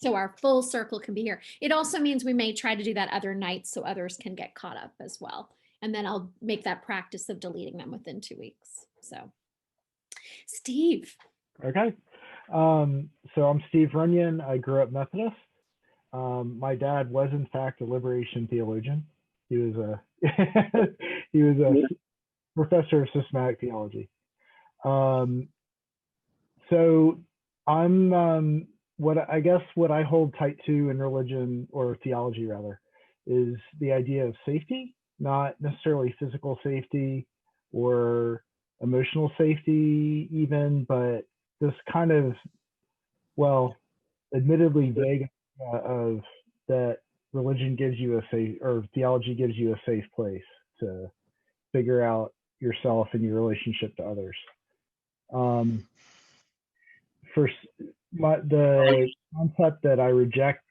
So our full circle can be here. It also means we may try to do that other nights so others can get caught up as well. And then I'll make that practice of deleting them within 2 weeks. So, Steve. Okay. So I'm Steve Runyon. I grew up Methodist. My dad was in fact a liberation theologian. He was a he was a professor of systematic theology. So I'm what I hold tight to in religion, or theology rather, is the idea of safety, not necessarily physical safety or emotional safety even, but this kind of, well, admittedly vague of that religion gives you a safe, or theology gives you a safe place to figure out yourself and your relationship to others. The concept that I reject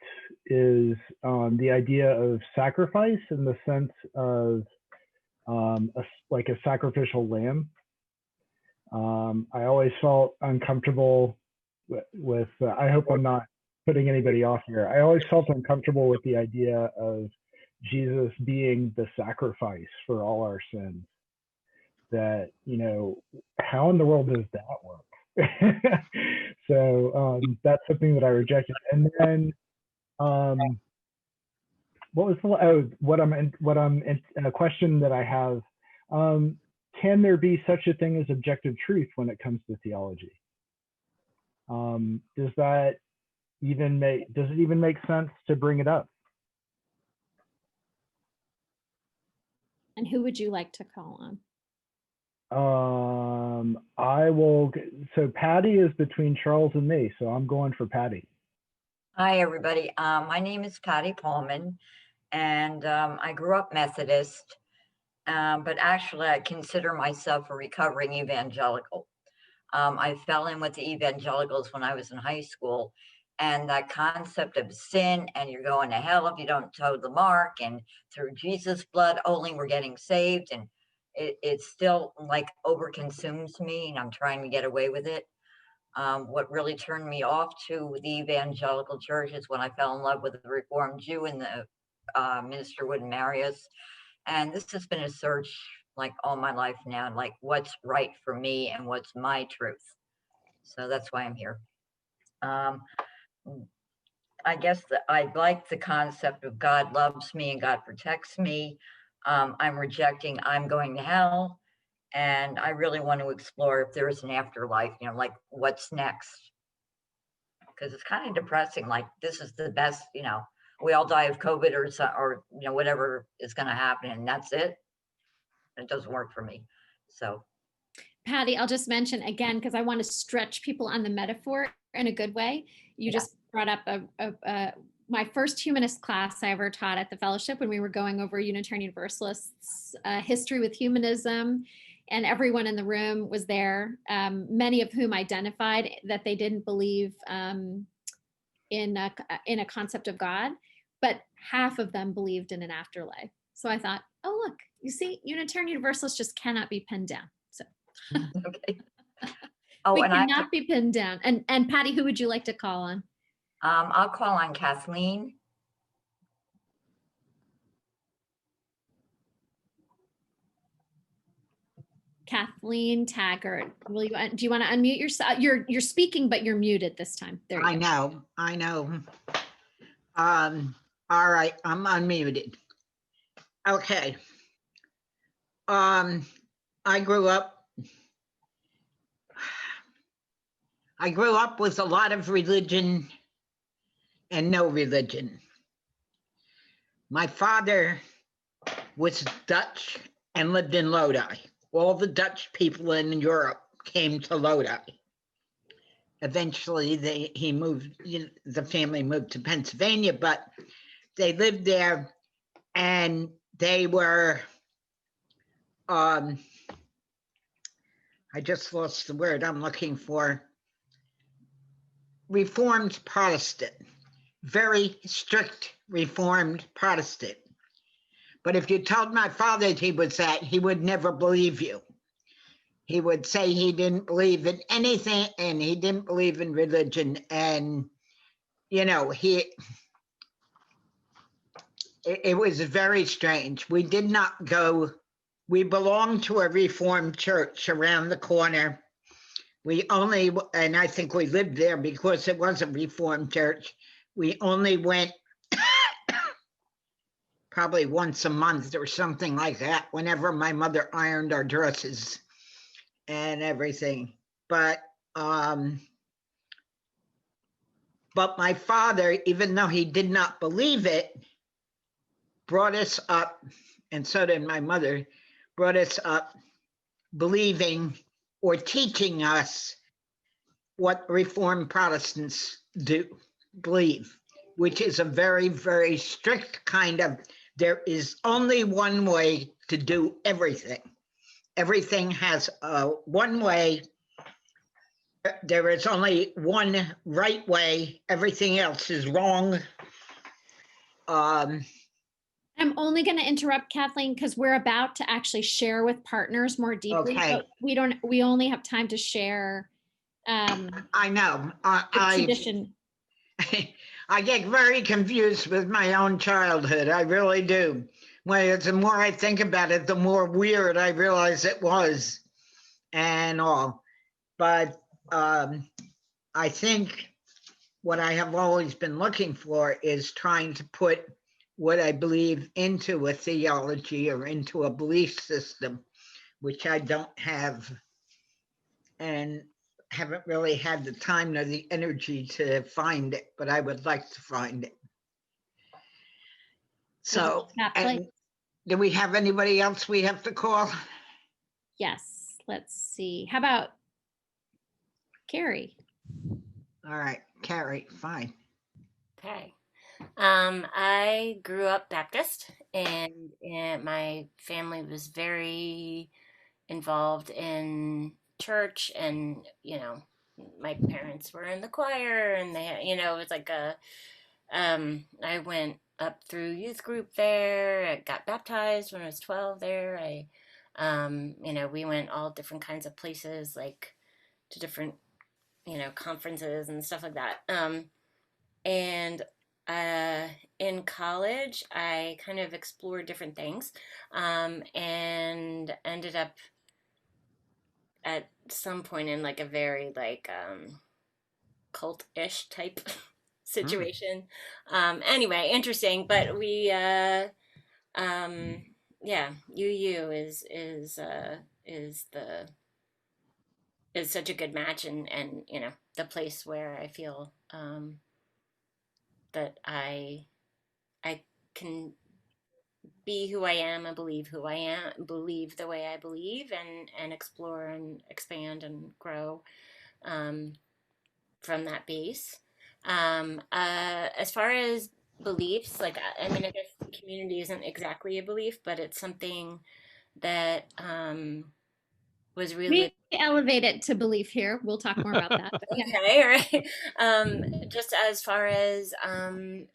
is the idea of sacrifice in the sense of like a sacrificial lamb. I always felt uncomfortable with I hope I'm not putting anybody off here. I always felt uncomfortable with the idea of Jesus being the sacrifice for all our sins. That, how in the world does that work? So that's something that I rejected. And then a question that I have, can there be such a thing as objective truth when it comes to theology? Does it even make sense to bring it up? And who would you like to call on? So Patty is between Charles and me, so I'm going for Patty. Hi, everybody. My name is Patty Paulman, and I grew up Methodist, but actually I consider myself a recovering evangelical. I fell in with the evangelicals when I was in high school, and that concept of sin and you're going to hell if you don't toe the mark, and through Jesus' blood only we're getting saved, and it still like overconsumes me, and I'm trying to get away with it. What really turned me off to the evangelical church is when I fell in love with a Reformed Jew, and the minister wouldn't marry us. And this has been a search like all my life now, like what's right for me and what's my truth. So that's why I'm here. I guess that I like the concept of God loves me and God protects me. I'm rejecting I'm going to hell. And I really want to explore if there is an afterlife, like what's next. Because it's kind of depressing, like this is the best, we all die of COVID or whatever is going to happen, and that's it. It doesn't work for me. So Patty, I'll just mention again, because I want to stretch people on the metaphor in a good way. You just brought up my first humanist class I ever taught at the fellowship, when we were going over Unitarian Universalists' history with humanism, and everyone in the room was there, many of whom identified that they didn't believe in a concept of God, but half of them believed in an afterlife. So I thought, oh, look, you see, Unitarian Universalists just cannot be pinned down. So okay. We cannot be pinned down. And Patty, who would you like to call on? I'll call on Kathleen. Kathleen Taggart. Do you want to unmute yourself? You're speaking, but you're muted this time. There you go. I know. All right, I'm unmuted. Okay. I grew up with a lot of religion and no religion. My father was Dutch and lived in Lodi. All the Dutch people in Europe came to Lodi. Eventually, the family moved to Pennsylvania, but they lived there, and they were, I just lost the word I'm looking for, Reformed Protestant, very strict Reformed Protestant. But if you told my father that he was that, he would never believe you. He would say he didn't believe in anything, and he didn't believe in religion. And you know, it was very strange. We did not go, we belonged to a Reformed church around the corner. We only, and I think we lived there because it was a Reformed church. We only went probably once a month or something like that, whenever my mother ironed our dresses and everything. But my father, even though he did not believe it, brought us up, and so did my mother, brought us up believing or teaching us what Reformed Protestants do believe, which is a very, very strict kind of, there is only one way to do everything. Everything has one way. There is only one right way. Everything else is wrong. I'm only going to interrupt, Kathleen, because we're about to actually share with partners more deeply. Okay. But we only have time to share I know. the tradition. I get very confused with my own childhood. I really do. The more I think about it, the more weird I realize it was and all. But I think what I have always been looking for is trying to put what I believe into a theology or into a belief system, which I don't have and haven't really had the time or the energy to find it, but I would like to find it. So, do we have anybody else we have to call? Yes, let's see. How about Carrie? All right, Carrie, fine. Okay. I grew up Baptist, and my family was very involved in church, and my parents were in the choir, and they, it was like I went up through youth group there. I got baptized when I was 12 there. We went all different kinds of places, like to different, conferences and stuff like that. And in college, I kind of explored different things, and ended up at some point in like a very cult-ish type situation. Anyway, interesting, but we UU is such a good match, and the place where I feel that I can be who I am and believe who I am, believe the way I believe, and explore and expand and grow from that base. As far as beliefs, I guess community isn't exactly a belief, but it's something that was really... We elevate it to belief here. We'll talk more about that. Okay, all right. Just as far as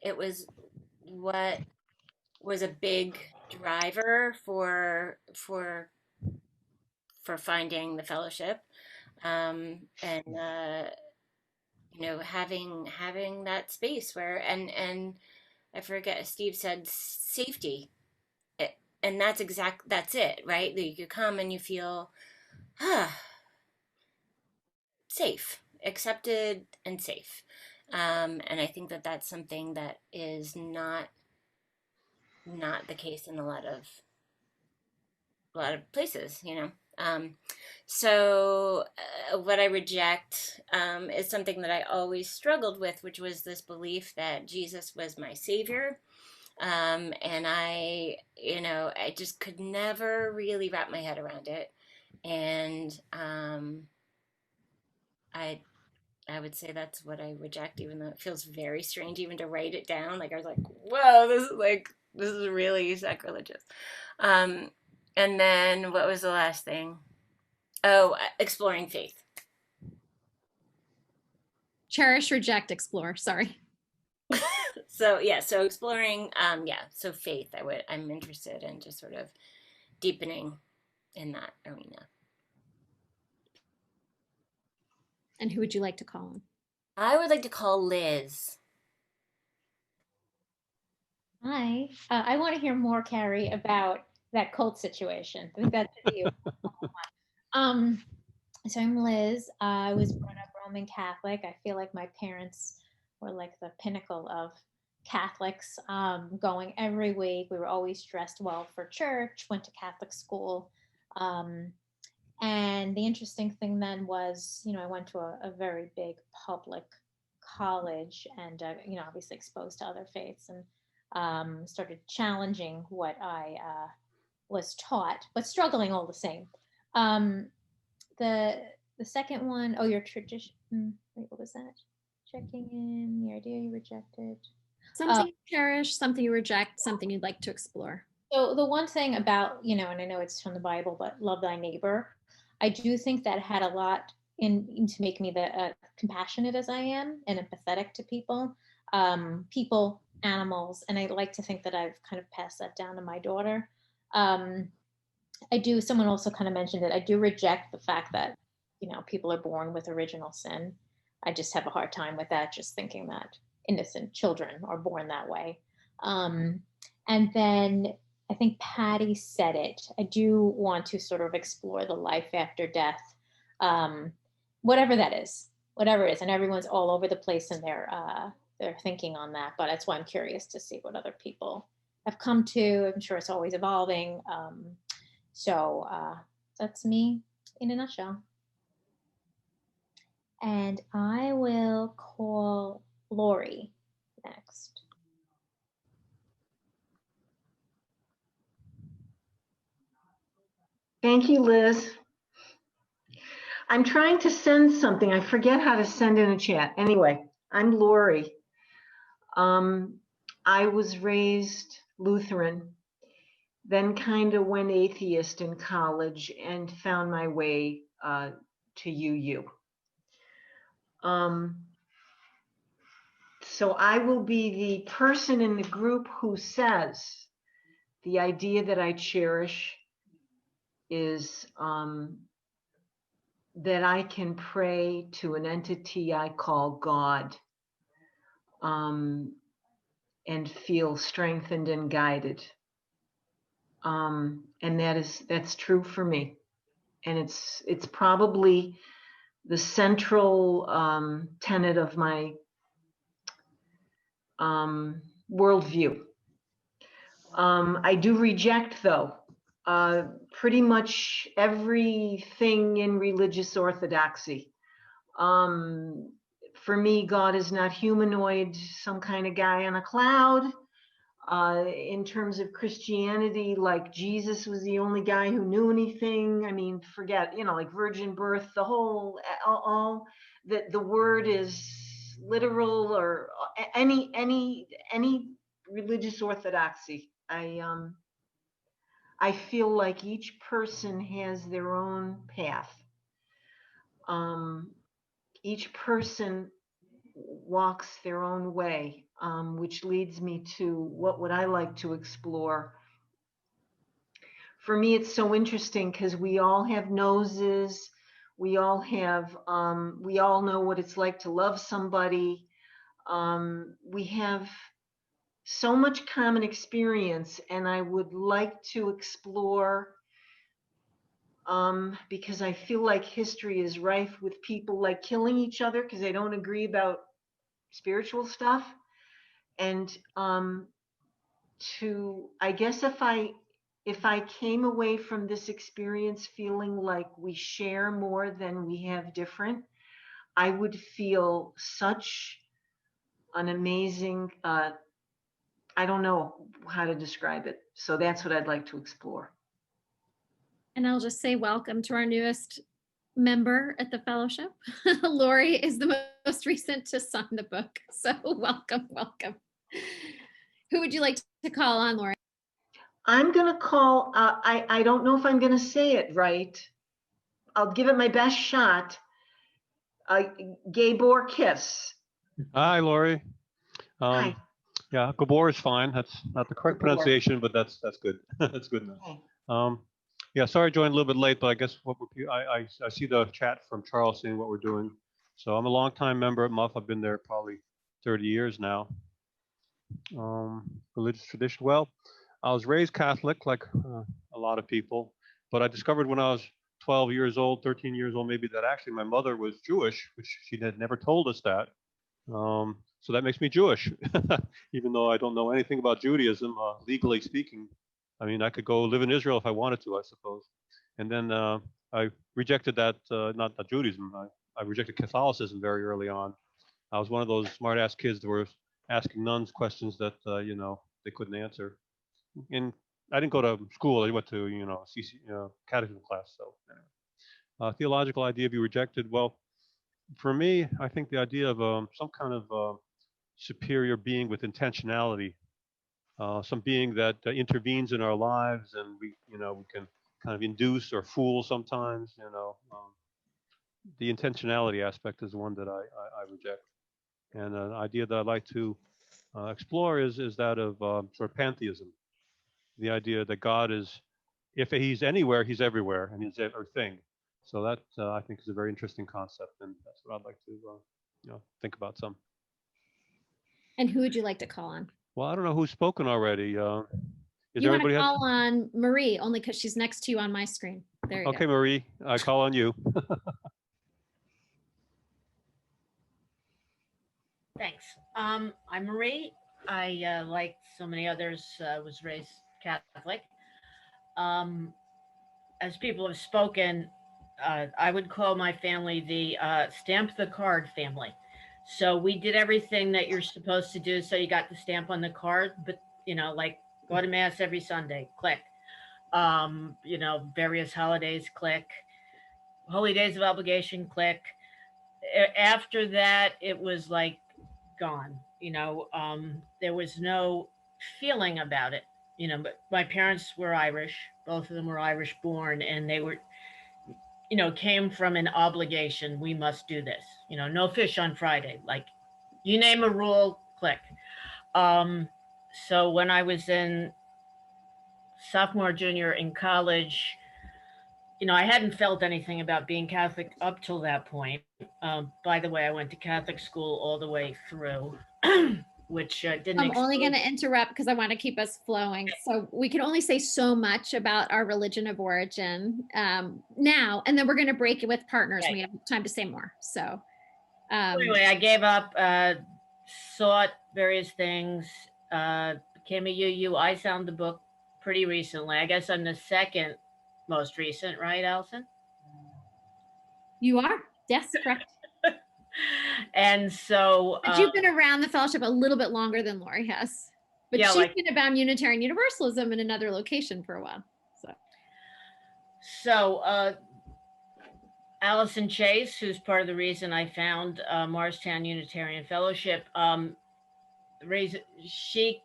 it was what was a big driver for finding the fellowship, and having that space where and I forget, Steve said safety, and that's it, right? That you come and you feel safe, accepted, and safe. And I think that that's something that is not the case in a lot of places, So what I reject is something that I always struggled with, which was this belief that Jesus was my savior. And I just could never really wrap my head around it. And I would say that's what I reject, even though it feels very strange even to write it down. Like I was like, whoa, this is really sacrilegious. And then what was the last thing? Oh, exploring faith. Cherish, reject, explore. Sorry. So exploring, so faith. I'm interested in just sort of deepening in that arena. And who would you like to call on? I would like to call Liz. Hi. I want to hear more, Carrie, about that cult situation. I think that's you. Um, so I'm Liz. I was brought up Roman Catholic. I feel like my parents were like the pinnacle of Catholics, going every week. We were always dressed well for church, went to Catholic school. Um, and the interesting thing then was, I went to a very big public college and, obviously exposed to other faiths and started challenging what I was taught, but struggling all the same. Um, the the second one, oh, your tradition. Wait, what was that? Checking in, the idea you rejected. Something you cherish, something you reject, something you'd like to explore. So the one thing about, and I know it's from the Bible, but love thy neighbor, I do think that had a lot to make me the compassionate as I am and empathetic to people, animals, and I like to think that I've kind of passed that down to my daughter. I do. Someone also kind of mentioned it. I do reject the fact that people are born with original sin. I just have a hard time with that. Just thinking that innocent children are born that way. And then I think Patty said it. I do want to sort of explore the life after death, whatever that is, whatever it is, and everyone's all over the place in their thinking on that. But that's why I'm curious to see what other people have come to. I'm sure it's always evolving. So that's me in a nutshell. And I will call Lori next. Thank you, Liz. I'm trying to send something. I forget how to send in a chat. Anyway, I'm Lori. I was raised Lutheran, then kind of went atheist in college and found my way to UU. So I will be the person in the group who says the idea that I cherish is that I can pray to an entity I call God, and feel strengthened and guided. And that's true for me. And it's probably the central tenet of my worldview. I do reject, though, pretty much everything in religious orthodoxy. For me, God is not humanoid, some kind of guy on a cloud. In terms of Christianity, like Jesus was the only guy who knew anything. I mean, forget, like virgin birth, the whole, all that the word is literal, or any religious orthodoxy. I feel like each person has their own path. Each person walks their own way, which leads me to what would I like to explore. For me, it's so interesting because we all have noses. We all know what it's like to love somebody. We have so much common experience, and I would like to explore, because I feel like history is rife with people like killing each other because they don't agree about spiritual stuff. And I guess if I came away from this experience feeling like we share more than we have different, I would feel such an amazing, I don't know how to describe it. So that's what I'd like to explore. And I'll just say welcome to our newest member at the fellowship. Lori is the most recent to sign the book. So welcome. Who would you like to call on, Lori? I'm going to call, I don't know if I'm going to say it right. I'll give it my best shot. Gabor Kiss. Hi, Lori. Hi. Yeah, Gabor is fine. That's not the correct Gabor. pronunciation, but that's good. That's good enough. Okay. Yeah, sorry I joined a little bit late, but I guess I see the chat from Charles saying what we're doing. So I'm a longtime member at MUF. I've been there probably 30 years now. religious tradition? Well, I was raised Catholic, like a lot of people, but I discovered when I was 12 years old, 13 years old, maybe, that actually my mother was Jewish, which she had never told us that. So that makes me Jewish, even though I don't know anything about Judaism, legally speaking. I mean, I could go live in Israel if I wanted to, I suppose. And then I rejected that, not Judaism, I rejected Catholicism very early on. I was one of those smart-ass kids that were asking nuns questions that, they couldn't answer. And I didn't go to school. I went to, catechism class. So anyway. Theological idea be rejected. Well, for me, I think the idea of some kind of superior being with intentionality, some being that intervenes in our lives, and we can kind of induce or fool sometimes. The intentionality aspect is the one that I reject. And an idea that I'd like to explore is that of sort of pantheism. The idea that God is, if he's anywhere, he's everywhere, and he's everything. So that I think is a very interesting concept, and that's what I'd like to think about some. And who would you like to call on? Well, I don't know who's spoken already. Is You want everybody to call on Marie, only because she's next to you on my screen. There you go. Okay, Marie, I call on you. Thanks. I'm Marie. I, like so many others, was raised Catholic. As people have spoken, I would call my family the stamp the card family. So we did everything that you're supposed to do. So you got the stamp on the card, but like go to mass every Sunday, click. Various holidays, click. Holy days of obligation, click. After that, it was like gone. There was no feeling about it. But my parents were Irish. Both of them were Irish born, and they were, came from an obligation. We must do this. No fish on Friday. Like, you name a rule, click. So when I was in sophomore, junior in college, I hadn't felt anything about being Catholic up till that point. By the way, I went to Catholic school all the way through, which didn't. I'm only going to interrupt because I want to keep us flowing. So we can only say so much about our religion of origin now, and then we're going to break it with partners. Right. We have time to say more. So anyway, I gave up, sought various things, became a UU. I found the book pretty recently. I guess I'm the second most recent, right, Alison? You are. Yes, correct. And so but you've been around the fellowship a little bit longer than Lori has, but yeah, she's been about Unitarian Universalism in another location for a while. So Alison Chase, who's part of the reason I found Morristown Unitarian Fellowship, she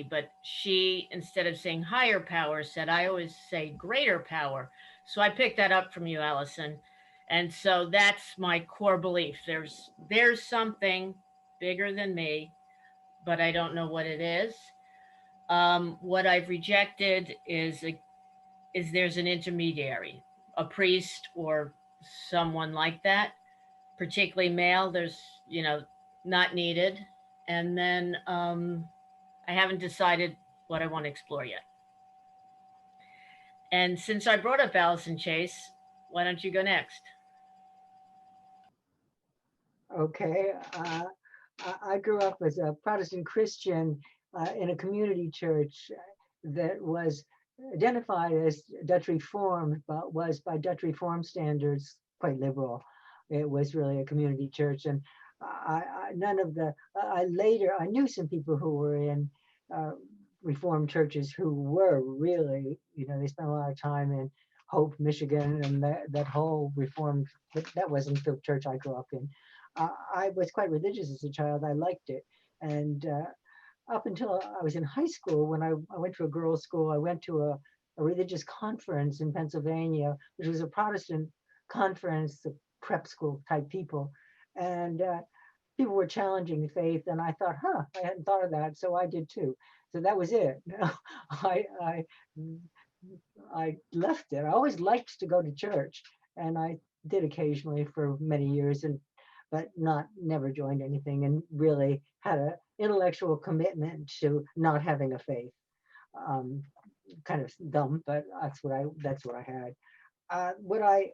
but she, instead of saying higher power, said, I always say greater power. So I picked that up from you, Alison. And so that's my core belief. There's something bigger than me, but I don't know what it is. What I've rejected is there's an intermediary, a priest or someone like that, particularly male. There's, not needed. And then I haven't decided what I want to explore yet. And since I brought up Alison Chase, why don't you go next? Okay. I grew up as a Protestant Christian in a community church that was identified as Dutch Reformed, but was by Dutch Reformed standards quite liberal. It was really a community church, and I knew some people who were in Reformed churches who were really, they spent a lot of time in Hope, Michigan, and that whole Reformed, that wasn't the church I grew up in. I was quite religious as a child. I liked it. And up until I was in high school, when I went to a girls' school, I went to a religious conference in Pennsylvania, which was a Protestant conference, prep school type people. And people were challenging the faith. And I thought, I hadn't thought of that. So I did too. So that was it. I left it. I always liked to go to church, and I did occasionally for many years. but never joined anything, and really had an intellectual commitment to not having a faith. Kind of dumb, but that's what I had. What I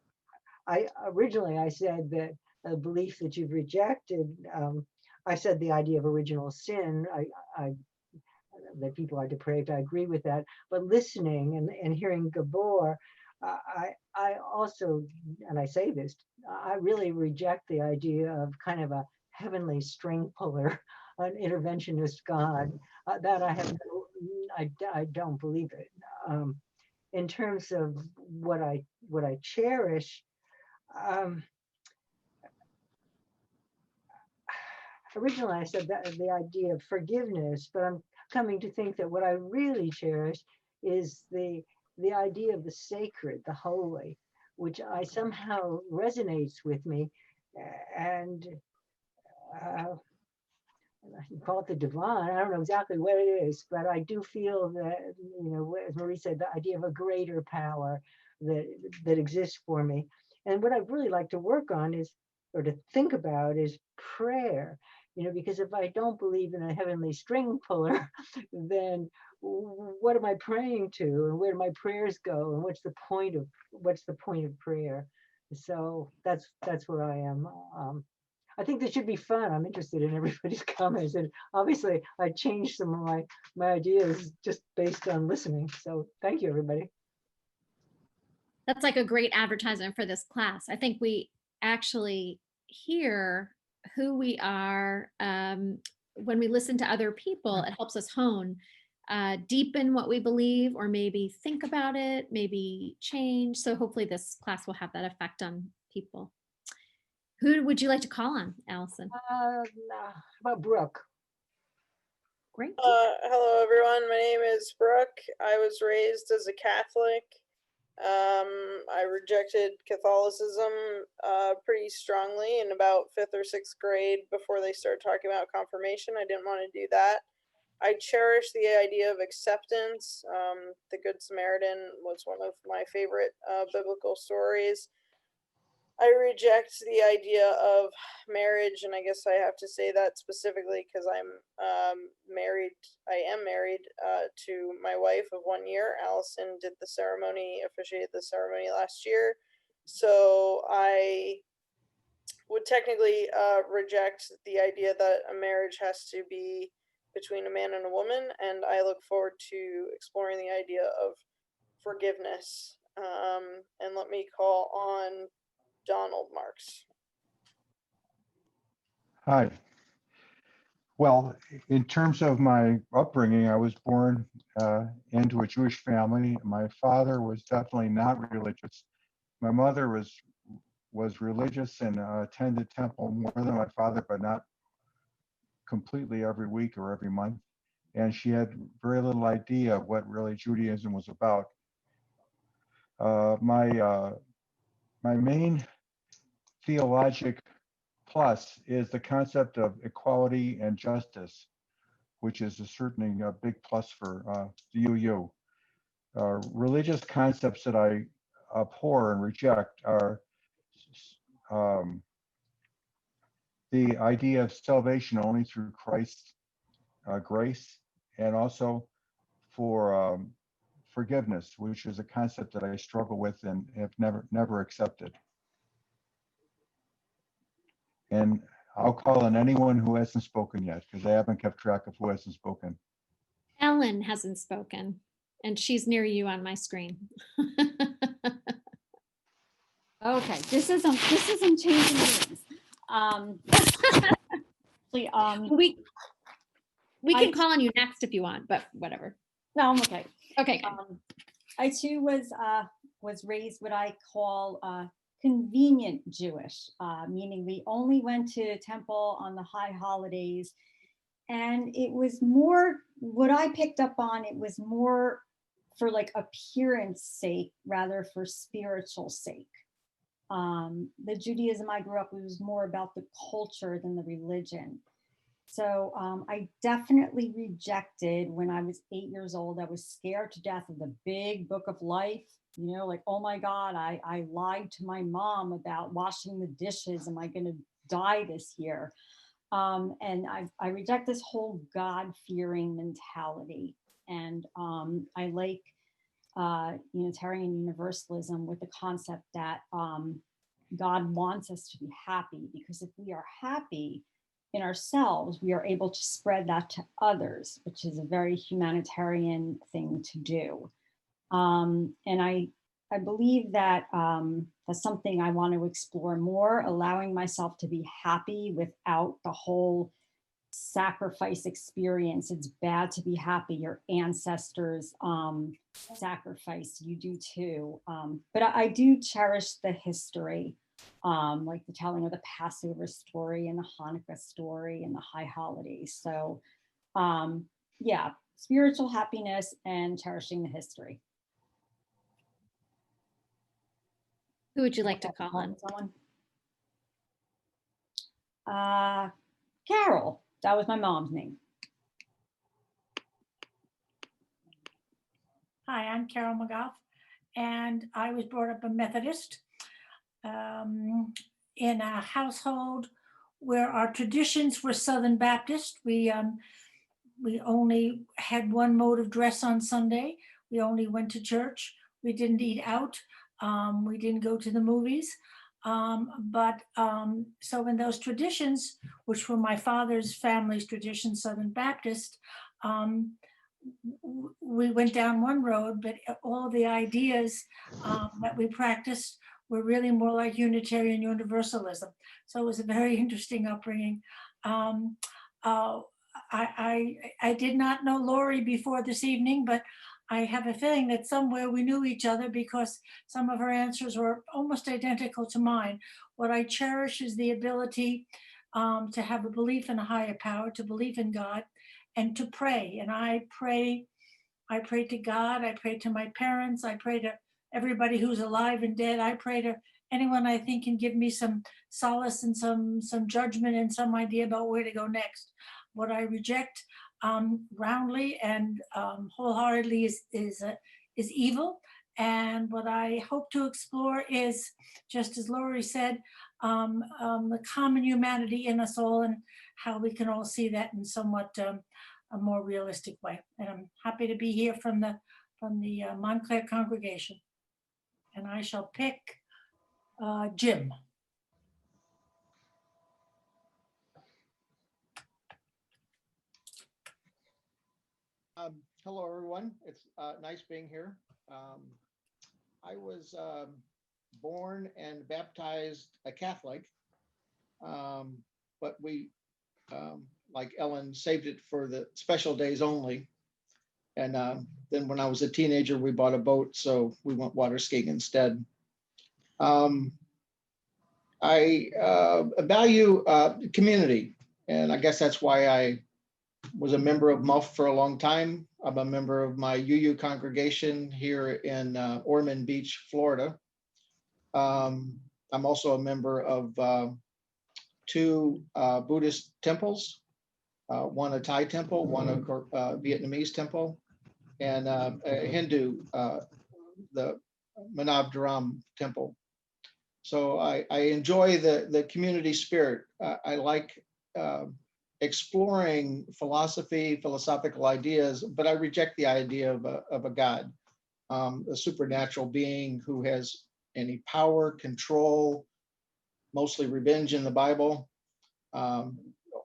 originally I said that a belief that you've rejected. I said the idea of original sin. That people are depraved. I agree with that. But listening and hearing Gabor, I also, and I say this, I really reject the idea of kind of a heavenly string puller, an interventionist God. That I don't believe it. In terms of what I cherish, originally I said that the idea of forgiveness, but I'm coming to think that what I really cherish is the idea of the sacred, the holy, which I somehow resonates with me, and I can call it the divine. I don't know exactly what it is, but I do feel that, as Marie said, the idea of a greater power that exists for me. And what I'd really like to work on is, or to think about, is prayer. Because if I don't believe in a heavenly string puller, then what am I praying to, and where do my prayers go, and what's the point of prayer? So that's where I am. I think this should be fun. I'm interested in everybody's comments, and obviously I changed some of my ideas just based on listening. So thank you, everybody. That's like a great advertisement for this class. I think we actually hear who we are when we listen to other people. It helps us hone, deepen what we believe, or maybe think about it, maybe change. So hopefully this class will have that effect on people. Who would you like to call on, Alison? How about Brooke? Great. Hello, everyone. My name is Brooke. I was raised as a Catholic. I rejected Catholicism pretty strongly in about 5th or 6th grade before they started talking about confirmation. I didn't want to do that. I cherish the idea of acceptance. The Good Samaritan was one of my favorite biblical stories. I reject the idea of marriage, and I guess I have to say that specifically because I'm married. I am married to my wife of 1 year. Alison did the ceremony, officiated the ceremony last year. So I would technically reject the idea that a marriage has to be between a man and a woman, and I look forward to exploring the idea of forgiveness. And let me call on Donald Marks. Hi. Well, in terms of my upbringing, I was born into a Jewish family. My father was definitely not religious. My mother was religious and attended temple more than my father, but not completely every week or every month. And she had very little idea of what really Judaism was about. My main theologic plus is the concept of equality and justice, which is certainly a big plus for the UU. Religious concepts that I abhor and reject are the idea of salvation only through Christ's grace, and also for forgiveness, which is a concept that I struggle with and have never accepted. And I'll call on anyone who hasn't spoken yet, because I haven't kept track of who hasn't spoken. Ellen hasn't spoken, and she's near you on my screen. Okay, this isn't changing names. We can call on you next if you want, but whatever. No, I'm okay. Okay. I too was raised what I call convenient Jewish, meaning we only went to temple on the high holidays. And it was more, what I picked up on, it was more for like appearance sake rather for spiritual sake. The Judaism I grew up with was more about the culture than the religion. So I definitely rejected when I was 8 years old. I was scared to death of the big book of life. Like, oh my God, I lied to my mom about washing the dishes. Am I going to die this year. And I reject this whole God-fearing mentality. And I like Unitarian Universalism with the concept that God wants us to be happy, because if we are happy in ourselves, we are able to spread that to others, which is a very humanitarian thing to do. And I believe that that's something I want to explore more, allowing myself to be happy without the whole sacrifice experience. It's bad to be happy. Your ancestors sacrificed, you do too. But I do cherish the history, like the telling of the Passover story and the Hanukkah story and the high holidays. So yeah, spiritual happiness and cherishing the history. Who would you like to call on? Someone? Carol. That was my mom's name. Hi, I'm Carol McGough, and I was brought up a Methodist in a household where our traditions were Southern Baptist. We only had one mode of dress on Sunday. We only went to church. We didn't eat out. We didn't go to the movies. So in those traditions, which were my father's family's tradition, Southern Baptist, we went down one road, but all the ideas that we practiced were really more like Unitarian Universalism. So it was a very interesting upbringing. I did not know Lori before this evening, but I have a feeling that somewhere we knew each other, because some of her answers were almost identical to mine. What I cherish is the ability to have a belief in a higher power, to believe in God, and to pray. And I pray to God, I pray to my parents, I pray to everybody who's alive and dead. I pray to anyone I think can give me some solace and some judgment and some idea about where to go next. What I reject roundly and wholeheartedly is evil. And what I hope to explore is, just as Lori said, the common humanity in us all, and how we can all see that in somewhat a more realistic way. And I'm happy to be here from the Montclair congregation. And I shall pick Jim. Hello, everyone. It's nice being here. I was born and baptized a Catholic, but we, like Ellen, saved it for the special days only. And then when I was a teenager, we bought a boat, so we went water skiing instead. I value community, and I guess that's why I was a member of MUF for a long time. I'm a member of my UU congregation here in Ormond Beach, Florida. I'm also a member of two Buddhist temples, one a Thai temple, one a Vietnamese temple, and a Hindu, the Manav Dharam temple. So I enjoy the community spirit. I like exploring philosophical ideas, but I reject the idea of a God, a supernatural being who has any power, control, mostly revenge in the Bible,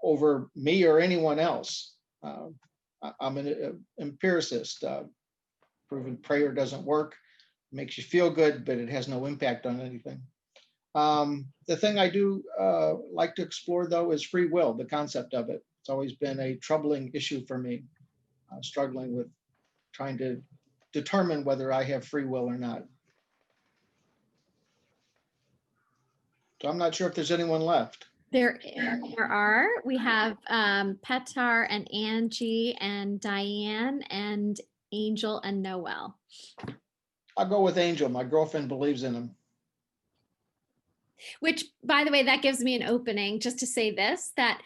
over me or anyone else. I'm an empiricist. Proven prayer doesn't work. It makes you feel good, but it has no impact on anything. The thing I do like to explore, though, is free will, the concept of it. It's always been a troubling issue for me, struggling with trying to determine whether I have free will or not. So I'm not sure if there's anyone left. There are. We have Petar and Angie and Diane and Angel and Noel. I'll go with Angel. My girlfriend believes in him. Which, by the way, that gives me an opening just to say that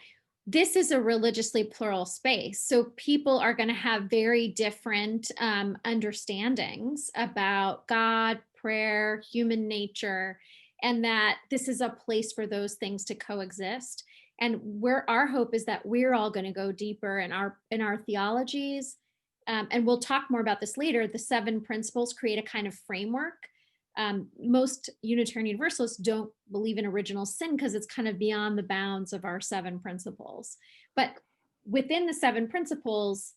this is a religiously plural space. So people are going to have very different understandings about God, prayer, human nature. and that this is a place for those things to coexist. And where our hope is that we're all going to go deeper in our theologies. And we'll talk more about this later. The 7 principles create a kind of framework. Most Unitarian Universalists don't believe in original sin because it's kind of beyond the bounds of our 7 principles. But within the 7 principles,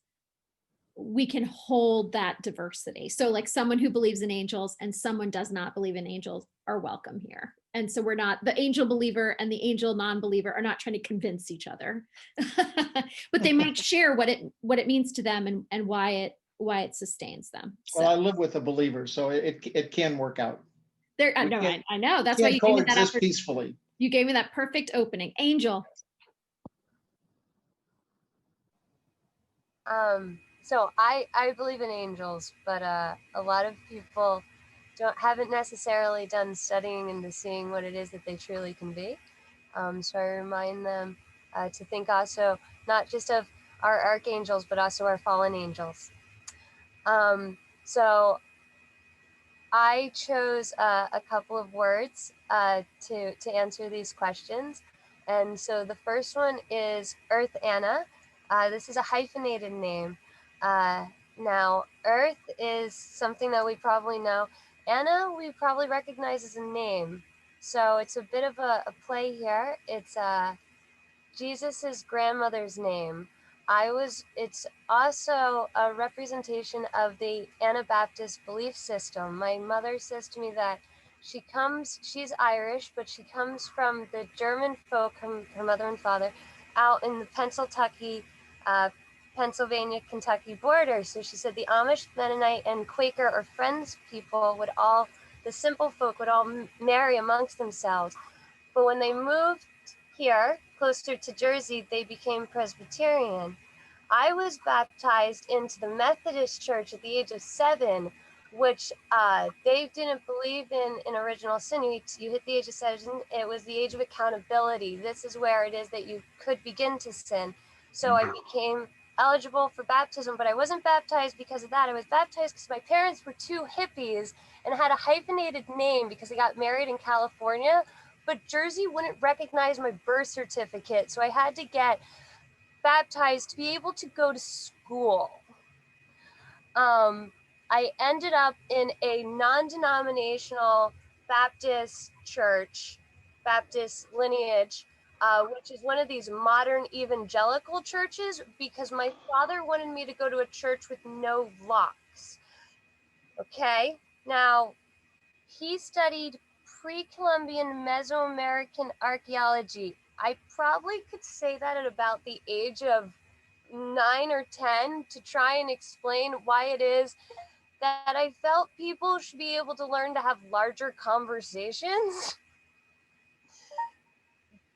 we can hold that diversity. So like someone who believes in angels and someone does not believe in angels are welcome here. And so we're not, the angel believer and the angel non-believer are not trying to convince each other, but they might share what it means to them and why it sustains them. So, Well, I live with a believer, so it can work out. There, We no, can't- I know. That's we why can't you gave me that coexist opportunity. peacefully. You gave me that perfect opening. Angel. So I believe in angels, but a lot of people haven't necessarily done studying into seeing what it is that they truly can be. So I remind them to think also not just of our archangels, but also our fallen angels. So I chose a couple of words to answer these questions. And so the first one is Earth Anna. This is a hyphenated name. Now, Earth is something that we probably know. Anna, we probably recognize as a name. So it's a bit of a play here. It's Jesus's grandmother's name. It's also a representation of the Anabaptist belief system. My mother says to me that she's Irish, but she comes from the German folk, her mother and father, out in the Pennsylvania, Kentucky border. So she said the Amish, Mennonite, and Quaker or Friends people the simple folk would all marry amongst themselves. But when they moved here, closer to Jersey, they became Presbyterian. I was baptized into the Methodist Church at the age of 7, which they didn't believe in original sin. You hit the age of 7, it was the age of accountability. This is where it is that you could begin to sin. So I became eligible for baptism, but I wasn't baptized because of that. I was baptized because my parents were 2 hippies and had a hyphenated name because they got married in California, but Jersey wouldn't recognize my birth certificate. So I had to get baptized to be able to go to school. I ended up in a non-denominational Baptist church, Baptist lineage, which is one of these modern evangelical churches, because my father wanted me to go to a church with no locks. Okay, now he studied pre-Columbian Mesoamerican archaeology. I probably could say that at about the age of 9 or 10 to try and explain why it is that I felt people should be able to learn to have larger conversations.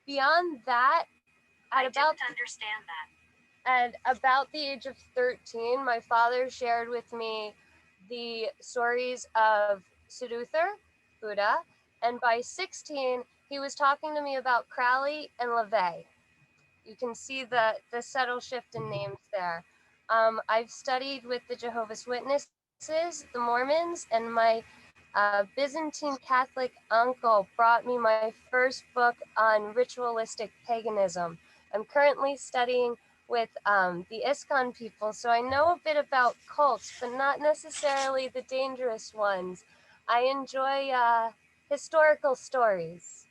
Beyond that, I didn't understand that. At about the age of 13, my father shared with me the stories of Siddhartha, Buddha, and by 16, he was talking to me about Crowley and LaVey. You can see the subtle shift in names there. I've studied with the Jehovah's Witnesses, the Mormons, and my Byzantine Catholic uncle brought me my first book on ritualistic paganism. I'm currently studying with the ISKCON people, so I know a bit about cults, but not necessarily the dangerous ones. I enjoy historical stories.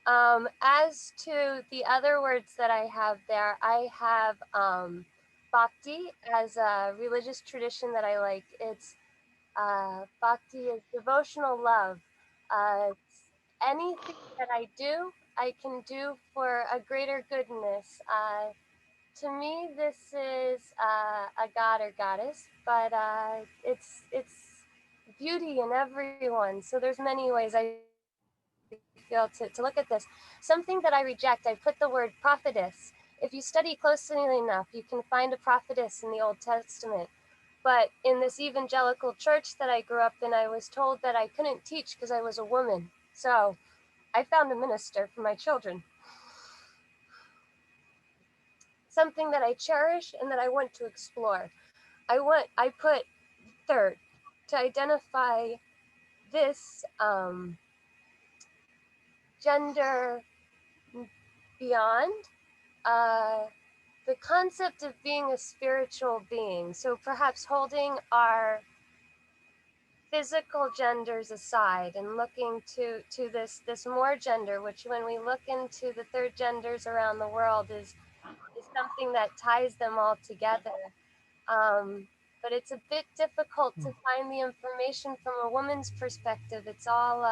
As to the other words that I have there, I have bhakti as a religious tradition that I like. It's bhakti is devotional love. Anything that I do, I can do for a greater goodness. To me, this is a god or goddess, but it's beauty in everyone. So there's many ways I feel to look at this. Something that I reject, I put the word prophetess. If you study closely enough, you can find a prophetess in the Old Testament. But in this evangelical church that I grew up in, I was told that I couldn't teach because I was a woman. So I found a minister for my children. Something that I cherish and that I want to explore. I put third, to identify this gender beyond the concept of being a spiritual being. So perhaps holding our physical genders aside and looking to this more gender, which when we look into the third genders around the world is something that ties them all together. But it's a bit difficult to find the information from a woman's perspective. It's all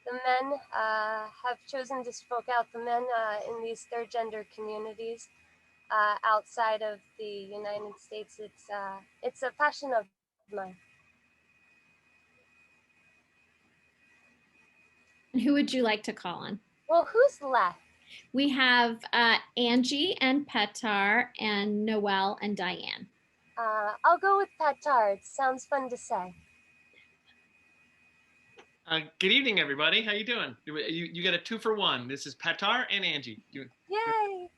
the men have chosen to spoke out. The men in these third gender communities outside of the United States, it's a passion of mine. And who would you like to call on? Well, who's left? We have Angie and Petar and Noelle and Diane. I'll go with Petar. It sounds fun to say. Good evening, everybody. How you doing? You get a 2-for-1. This is Petar and Angie. Yay!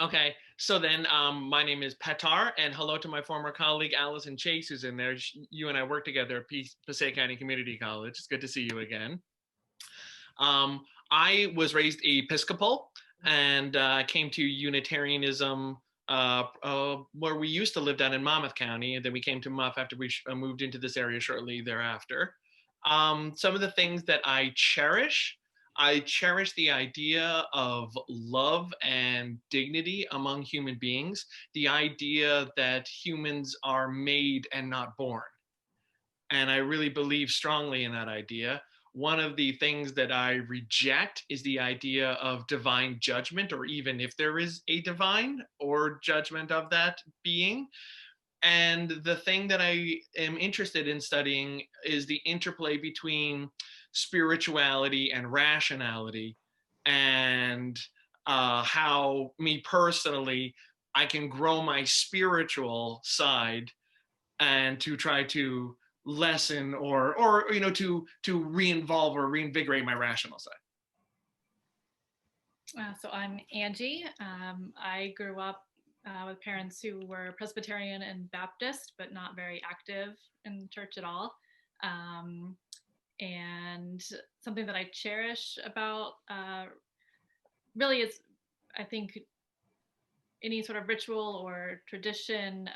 Okay, so then my name is Petar, and hello to my former colleague Alison Chase, who's in there. You and I worked together at Passaic County Community College. It's good to see you again. I was raised Episcopal and came to Unitarianism where we used to live down in Monmouth County, and then we came to Muff after we moved into this area shortly thereafter. Some of the things that I cherish the idea of love and dignity among human beings, the idea that humans are made and not born. And I really believe strongly in that idea. One of the things that I reject is the idea of divine judgment, or even if there is a divine or judgment of that being. And the thing that I am interested in studying is the interplay between spirituality and rationality, and how me personally, I can grow my spiritual side and to try to lessen or to re-involve or reinvigorate my rational side. So I'm Angie. I grew up with parents who were Presbyterian and Baptist, but not very active in church at all. And something that I cherish about really is, I think, any sort of ritual or tradition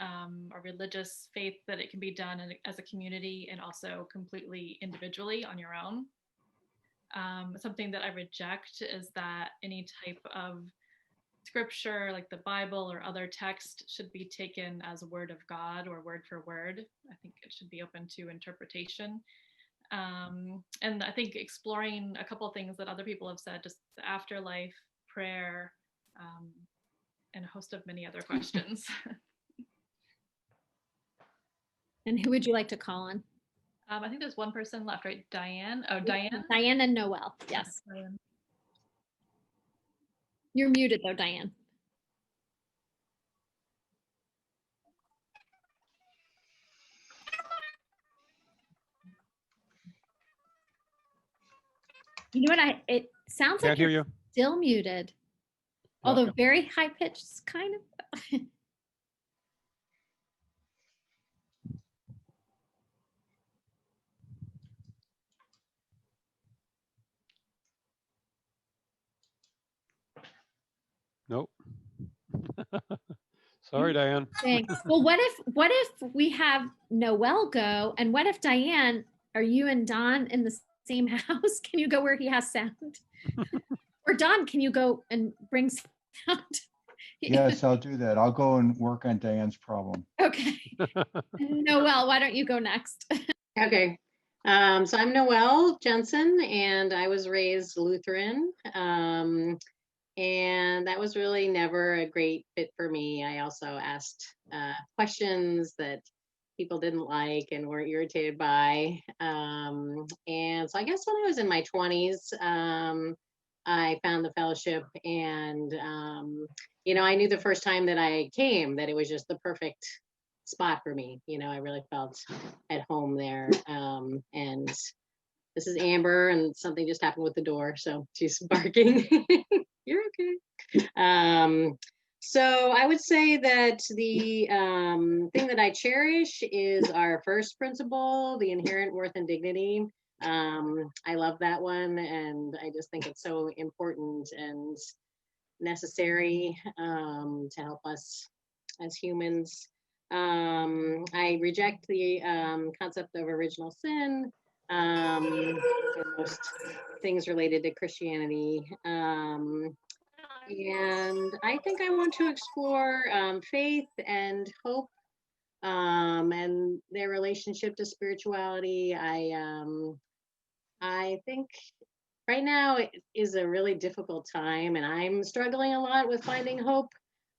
or religious faith, that it can be done as a community and also completely individually on your own. Something that I reject is that any type of scripture, like the Bible or other text, should be taken as a word of God or word for word. I think it should be open to interpretation. And I think exploring a couple of things that other people have said, just the afterlife, prayer, and a host of many other questions. And who would you like to call on? I think there's one person left, right? Diane? Oh, Diane? Diane and Noelle, yes. Diane. You're muted though, Diane. You know what, it sounds Can't like hear you're you. still muted. Although very high pitched, kind of. Nope. Sorry, Diane. Thanks. Well, what if we have Noelle go, and what if Diane, are you and Don in the same house? Can you go where he has sound? Or Don, can you go and bring sound? Yes, I'll do that. I'll go and work on Diane's problem. Okay. Noelle, why don't you go next? Okay. So I'm Noelle Jensen, and I was raised Lutheran. And that was really never a great fit for me. I also asked questions that people didn't like and were irritated by. And so I guess when I was in my 20s, I found the fellowship, and I knew the first time that I came that it was just the perfect spot for me. I really felt at home there. And this is Amber, and something just happened with the door, so she's barking. You're okay. So I would say that the thing that I cherish is our first principle, the inherent worth and dignity. I love that one, and I just think it's so important and necessary to help us as humans. I reject the concept of original sin and most things related to Christianity. And I think I want to explore faith and hope and their relationship to spirituality. I think right now it is a really difficult time, and I'm struggling a lot with finding hope.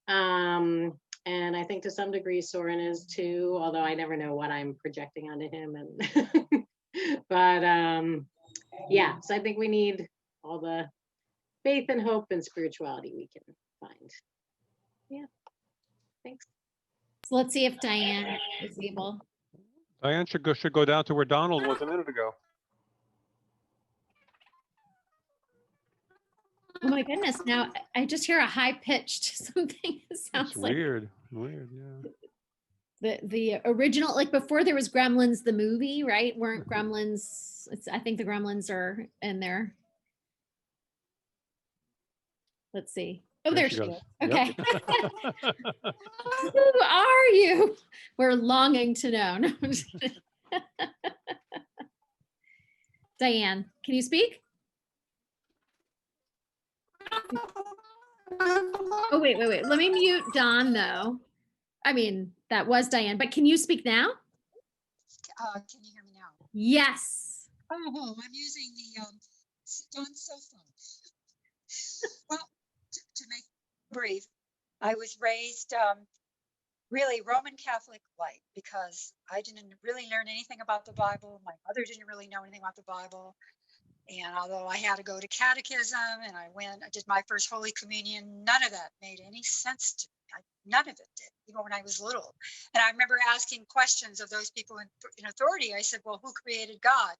And I think to some degree Soren is too, although I never know what I'm projecting onto him. And but yeah, so I think we need all the faith and hope and spirituality we can find. Yeah, thanks. So let's see if Diane is able. Diane should go down to where Donald was a minute ago. Oh my goodness, now I just hear a high-pitched something. It sounds It's like weird, yeah. the original, like before there was Gremlins the movie, right? Weren't Gremlins, I think the Gremlins are in there. Let's see. Oh, there she is. Okay. Yep. Who are you? We're longing to know. No, I'm just kidding. Diane, can you speak? Oh, wait. Let me mute Don, though. I mean, that was Diane, but can you speak now? Can you hear me now? Yes. Oh, I'm using the Don's cell phone. Well, to make it brief, I was raised really Roman Catholic light because I didn't really learn anything about the Bible. My mother didn't really know anything about the Bible. And although I had to go to catechism and I did my first Holy Communion, none of that made any sense to me. None of it did, even when I was little. And I remember asking questions of those people in authority. I said, well, who created God?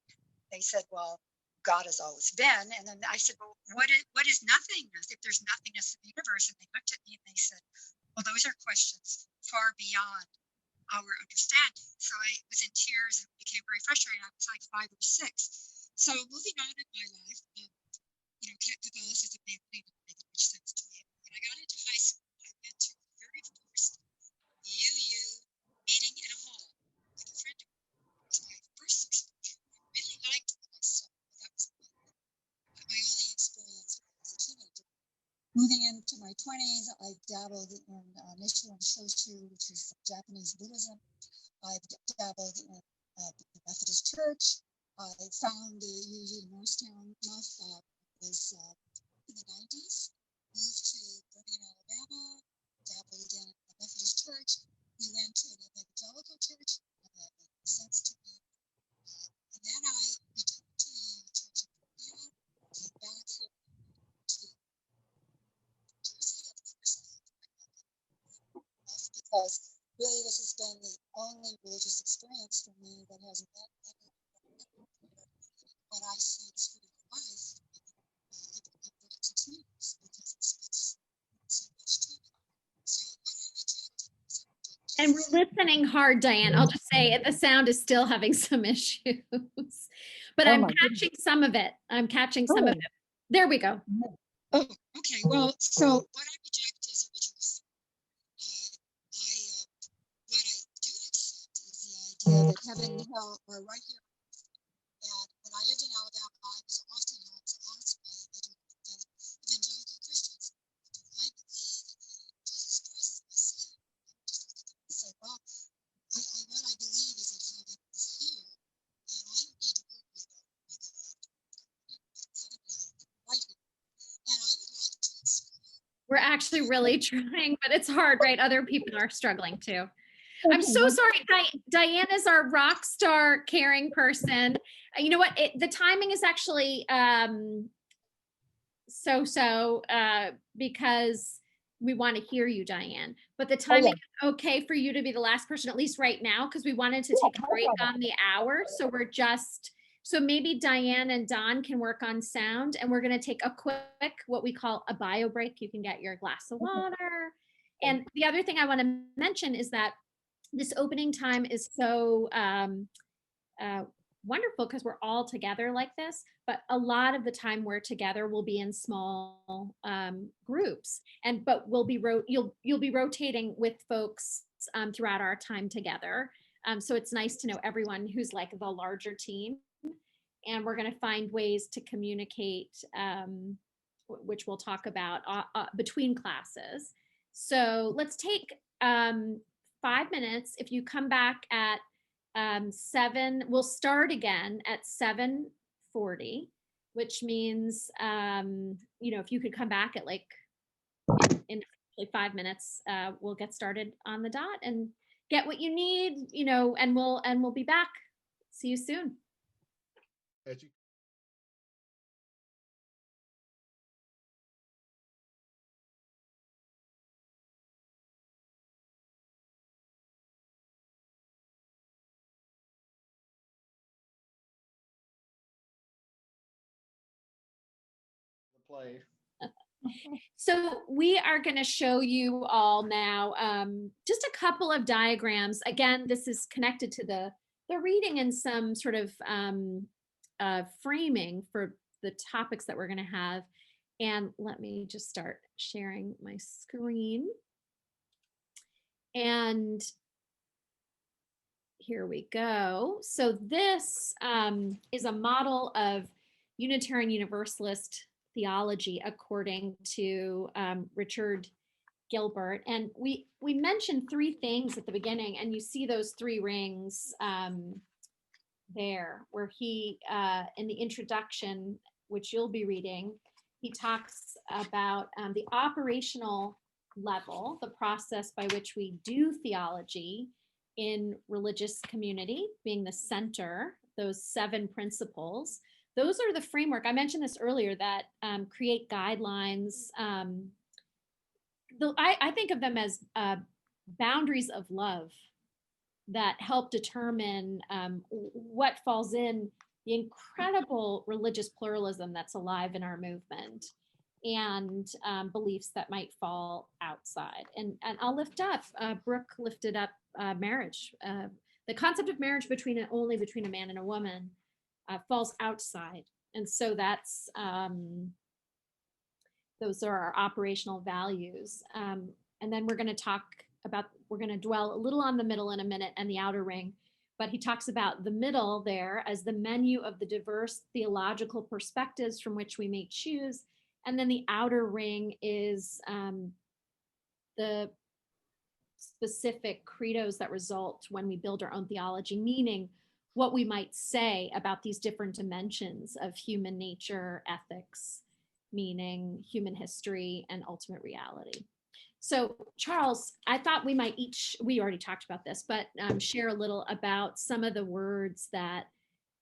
They said, well, God has always been. And then I said, well, what is nothingness if there's nothingness in the universe? And they looked at me and they said, well, those are questions far beyond our understanding. So I was in tears and became very frustrated. I was like 5 or 6. So moving on in my life, Catholicism made much sense to me. When I got into high school, I went to the very first UU meeting in a hall with a friend of mine. It was my first exposure. I really liked what I saw. That was my only experience as a teenager. Moving into my 20s, I dabbled in Nichiren Shoshu, which is Japanese Buddhism. I dabbled in the Methodist Church. I found the UU Norristown was in the 90s. Moved to Birmingham, Alabama. Dabbled again in the Methodist Church. We went to an evangelical church. That made sense to me. And then I returned to the Church of Birmingham. Came back here to Jersey. Of course, because really this has been the only religious experience for me that has met what I see in spiritual life. It continues because it speaks so much to me. So what I reject. And we're listening hard, Diane. I'll just say the sound is still having some issues, but I'm catching some of it. Of it. There we go. Oh, okay. Well, so what I reject is original sin. What I do accept is the idea that heaven and hell are right here. And when I lived in Alabama, I was often asked by evangelical Christians, do I believe in Jesus Christ as Messiah? I just look at them and say, well, what I believe is that heaven is here, and I don't need to worry about my God. Heaven and hell are right here. And I would like to explore. We're actually really trying, but it's hard, right? Other people are struggling too. I'm so sorry. Diane is our rock star caring person. You know what? The timing is actually so because we want to hear you, Diane. But the timing is okay for you to be the last person, at least right now, because we wanted to take a break on the hour. So we're so maybe Diane and Don can work on sound, and we're going to take a quick, what we call a bio break. You can get your glass of water, And the other thing I want to mention is that this opening time is so wonderful because we're all together like this, but a lot of the time we're together will be in small groups, but you'll be rotating with folks throughout our time together. So it's nice to know everyone who's like the larger team, and we're going to find ways to communicate, which we'll talk about between classes. So let's take 5 minutes. If you come back at 7, we'll start again at 7:40, which means, if you could come back at like in 5 minutes, we'll get started on the dot and get what you need, and we'll be back. See you soon. Play. So we are going to show you all now just a couple of diagrams. Again, this is connected to the reading and some sort of framing for the topics that we're going to have. And let me just start sharing my screen. And here we go. So this is a model of Unitarian Universalist theology according to Richard Gilbert. And we mentioned 3 things at the beginning, and you see those 3 rings there, where he, in the introduction, which you'll be reading, he talks about the operational level, the process by which we do theology in religious community, being the center, those 7 principles. Those are the framework. I mentioned this earlier, that create guidelines. I think of them as boundaries of love that help determine what falls in the incredible religious pluralism that's alive in our movement, and beliefs that might fall outside. And I'll lift up, Brooke lifted up marriage. The concept of marriage only between a man and a woman falls outside. And so that's, those are our operational values. And then we're going to dwell a little on the middle in a minute and the outer ring. But he talks about the middle there as the menu of the diverse theological perspectives from which we may choose. And then the outer ring is the specific credos that result when we build our own theology, meaning what we might say about these different dimensions of human nature, ethics, meaning, human history, and ultimate reality. So Charles, I thought we already talked about this, but share a little about some of the words that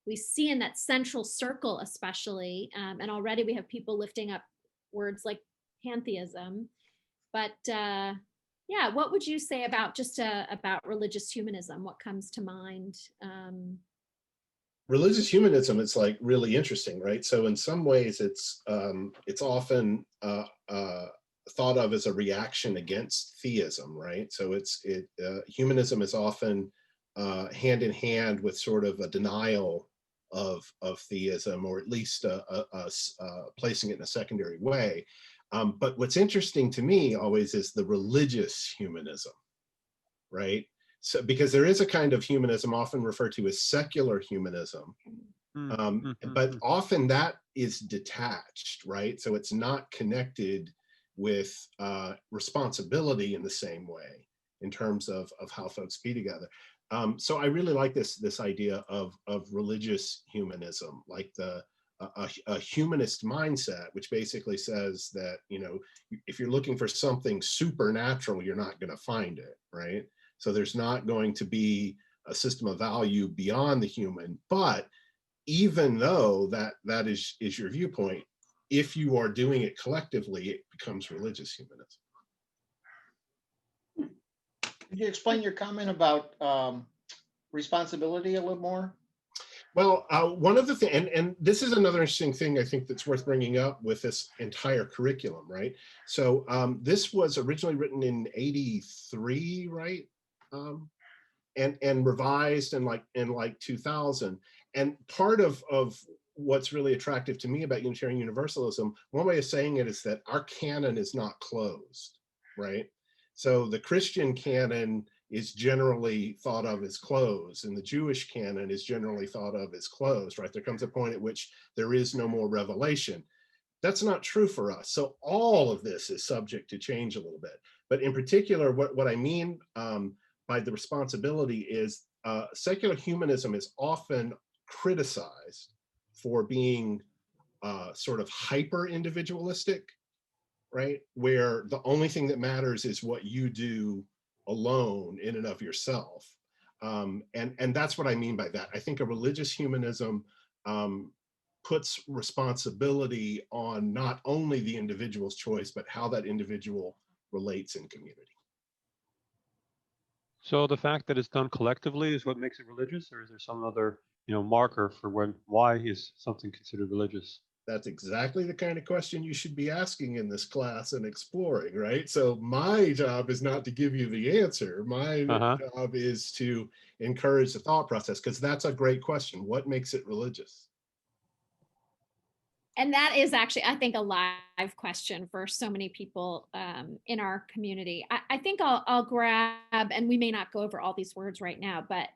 we see in that central circle, especially, and already we have people lifting up words like pantheism, but yeah, what would you say about about religious humanism? What comes to mind? Religious humanism is like really interesting, right? So in some ways, it's often thought of as a reaction against theism, right? So humanism is often hand in hand with sort of a denial of theism, or at least placing it in a secondary way. But what's interesting to me always is the religious humanism, right? So, because there is a kind of humanism often referred to as secular humanism, but often that is detached, right? So it's not connected with responsibility in the same way in terms of how folks be together. So I really like this idea of religious humanism, like a humanist mindset, which basically says that, if you're looking for something supernatural, you're not going to find it, right? So there's not going to be a system of value beyond the human. But even though that is your viewpoint, if you are doing it collectively, it becomes religious humanism. Could you explain your comment about responsibility a little more? Well, one of the things, and this is another interesting thing I think that's worth bringing up with this entire curriculum, right? So this was originally written in '83, right? And revised in like 2000. And part of what's really attractive to me about Unitarian Universalism, one way of saying it is that our canon is not closed, right? So the Christian canon is generally thought of as closed, and the Jewish canon is generally thought of as closed, right? There comes a point at which there is no more revelation. That's not true for us. So all of this is subject to change a little bit. But in particular, what I mean by the responsibility is secular humanism is often criticized for being sort of hyper individualistic, right? Where the only thing that matters is what you do alone in and of yourself. And that's what I mean by that. I think a religious humanism puts responsibility on not only the individual's choice, but how that individual relates in community. So the fact that it's done collectively is what makes it religious, or is there some other, marker for why is something considered religious? That's exactly the kind of question you should be asking in this class and exploring, right? So my job is not to give you the answer. My job is to encourage the thought process, because that's a great question. What makes it religious? And that is actually, I think, a live question for so many people in our community. I think I'll grab, and we may not go over all these words right now, but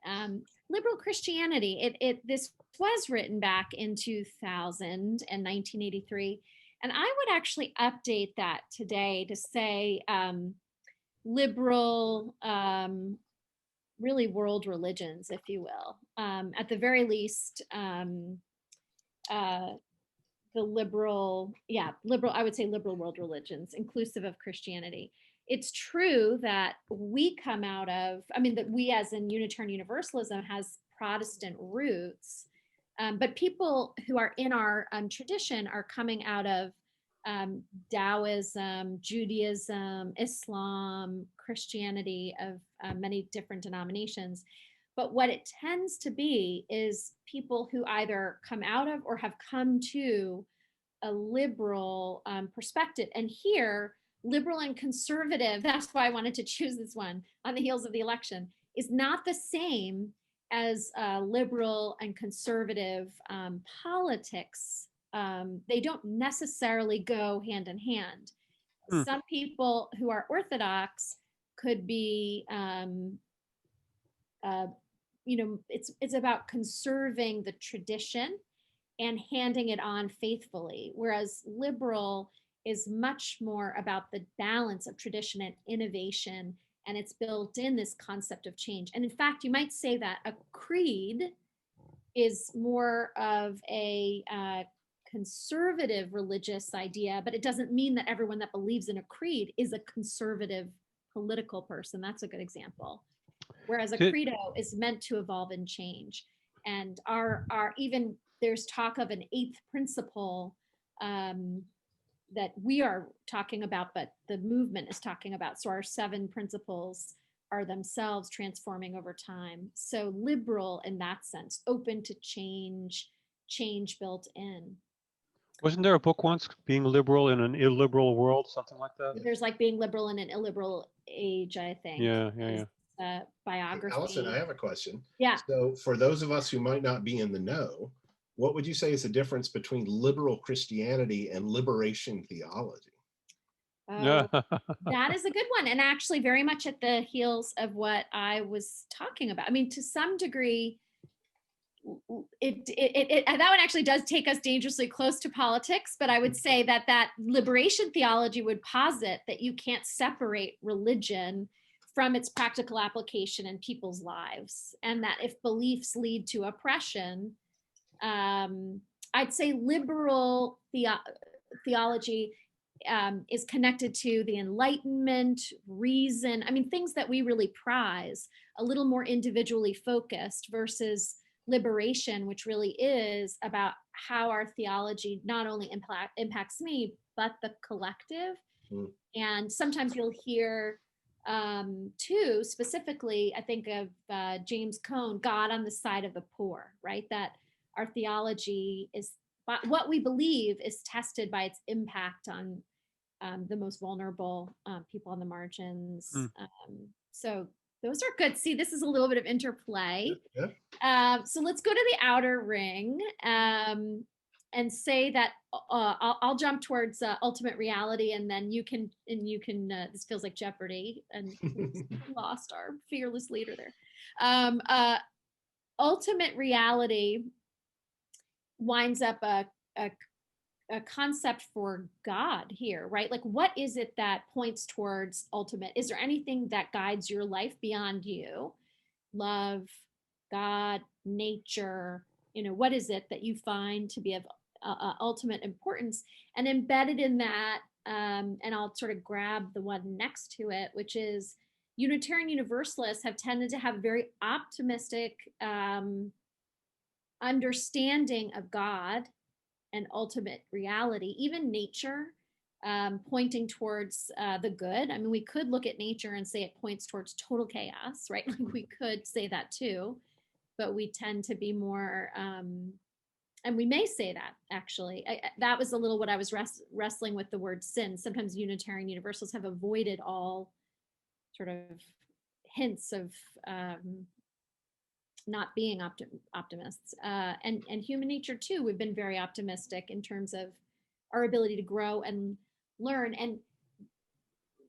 liberal Christianity, this was written back in 2000 and 1983. And I would actually update that today to say liberal, really world religions, if you will. At the very least, the liberal, I would say liberal world religions, inclusive of Christianity. It's true that we come out of, that we as in Unitarian Universalism has Protestant roots, but people who are in our tradition are coming out of Taoism, Judaism, Islam, Christianity of many different denominations. But what it tends to be is people who either come out of or have come to a liberal perspective. And here, liberal and conservative, that's why I wanted to choose this one on the heels of the election, is not the same as liberal and conservative politics. They don't necessarily go hand in hand. Some people who are Orthodox could be it's about conserving the tradition and handing it on faithfully, whereas liberal is much more about the balance of tradition and innovation, and it's built in this concept of change. And in fact, you might say that a creed is more of a conservative religious idea, but it doesn't mean that everyone that believes in a creed is a conservative political person. That's a good example. Whereas a credo is meant to evolve and change. And our even there's talk of an eighth principle that we are talking about, but the movement is talking about. So our 7 principles are themselves transforming over time. So liberal in that sense, open to change built in. Wasn't there a book once, Being Liberal in an Illiberal World, something like that? There's like Being Liberal in an Illiberal Age, I think. Yeah. Biography. Alison, I have a question. Yeah. So for those of us who might not be in the know, what would you say is the difference between liberal Christianity and liberation theology? That is a good one, and actually very much at the heels of what I was talking about. To some degree, that one actually does take us dangerously close to politics, but I would say that liberation theology would posit that you can't separate religion from its practical application in people's lives, and that if beliefs lead to oppression, I'd say liberal theology is connected to the Enlightenment, reason, things that we really prize, a little more individually focused, versus liberation, which really is about how our theology not only impacts me, but the collective. And sometimes you'll hear Two, specifically, I think of James Cone, God on the side of the poor, right? That our theology is, what we believe is tested by its impact on the most vulnerable people on the margins. So those are good. See, this is a little bit of interplay. Yeah. So let's go to the outer ring and say that I'll jump towards ultimate reality, and then you can this feels like Jeopardy, and lost our fearless leader there. Ultimate reality winds up a concept for God here, right? Like, what is it that points towards ultimate? Is there anything that guides your life beyond you? Love, God, nature, what is it that you find to be of ultimate importance? And embedded in that, and I'll sort of grab the one next to it, which is Unitarian Universalists have tended to have very optimistic understanding of God and ultimate reality, even nature, pointing towards the good. I mean, we could look at nature and say it points towards total chaos, right? Like, we could say that too, but we tend to be more, and we may say that actually. That was a little what I was wrestling with, the word sin. Sometimes Unitarian Universalists have avoided all sort of hints of not being optimists, and human nature too. We've been very optimistic in terms of our ability to grow and learn. And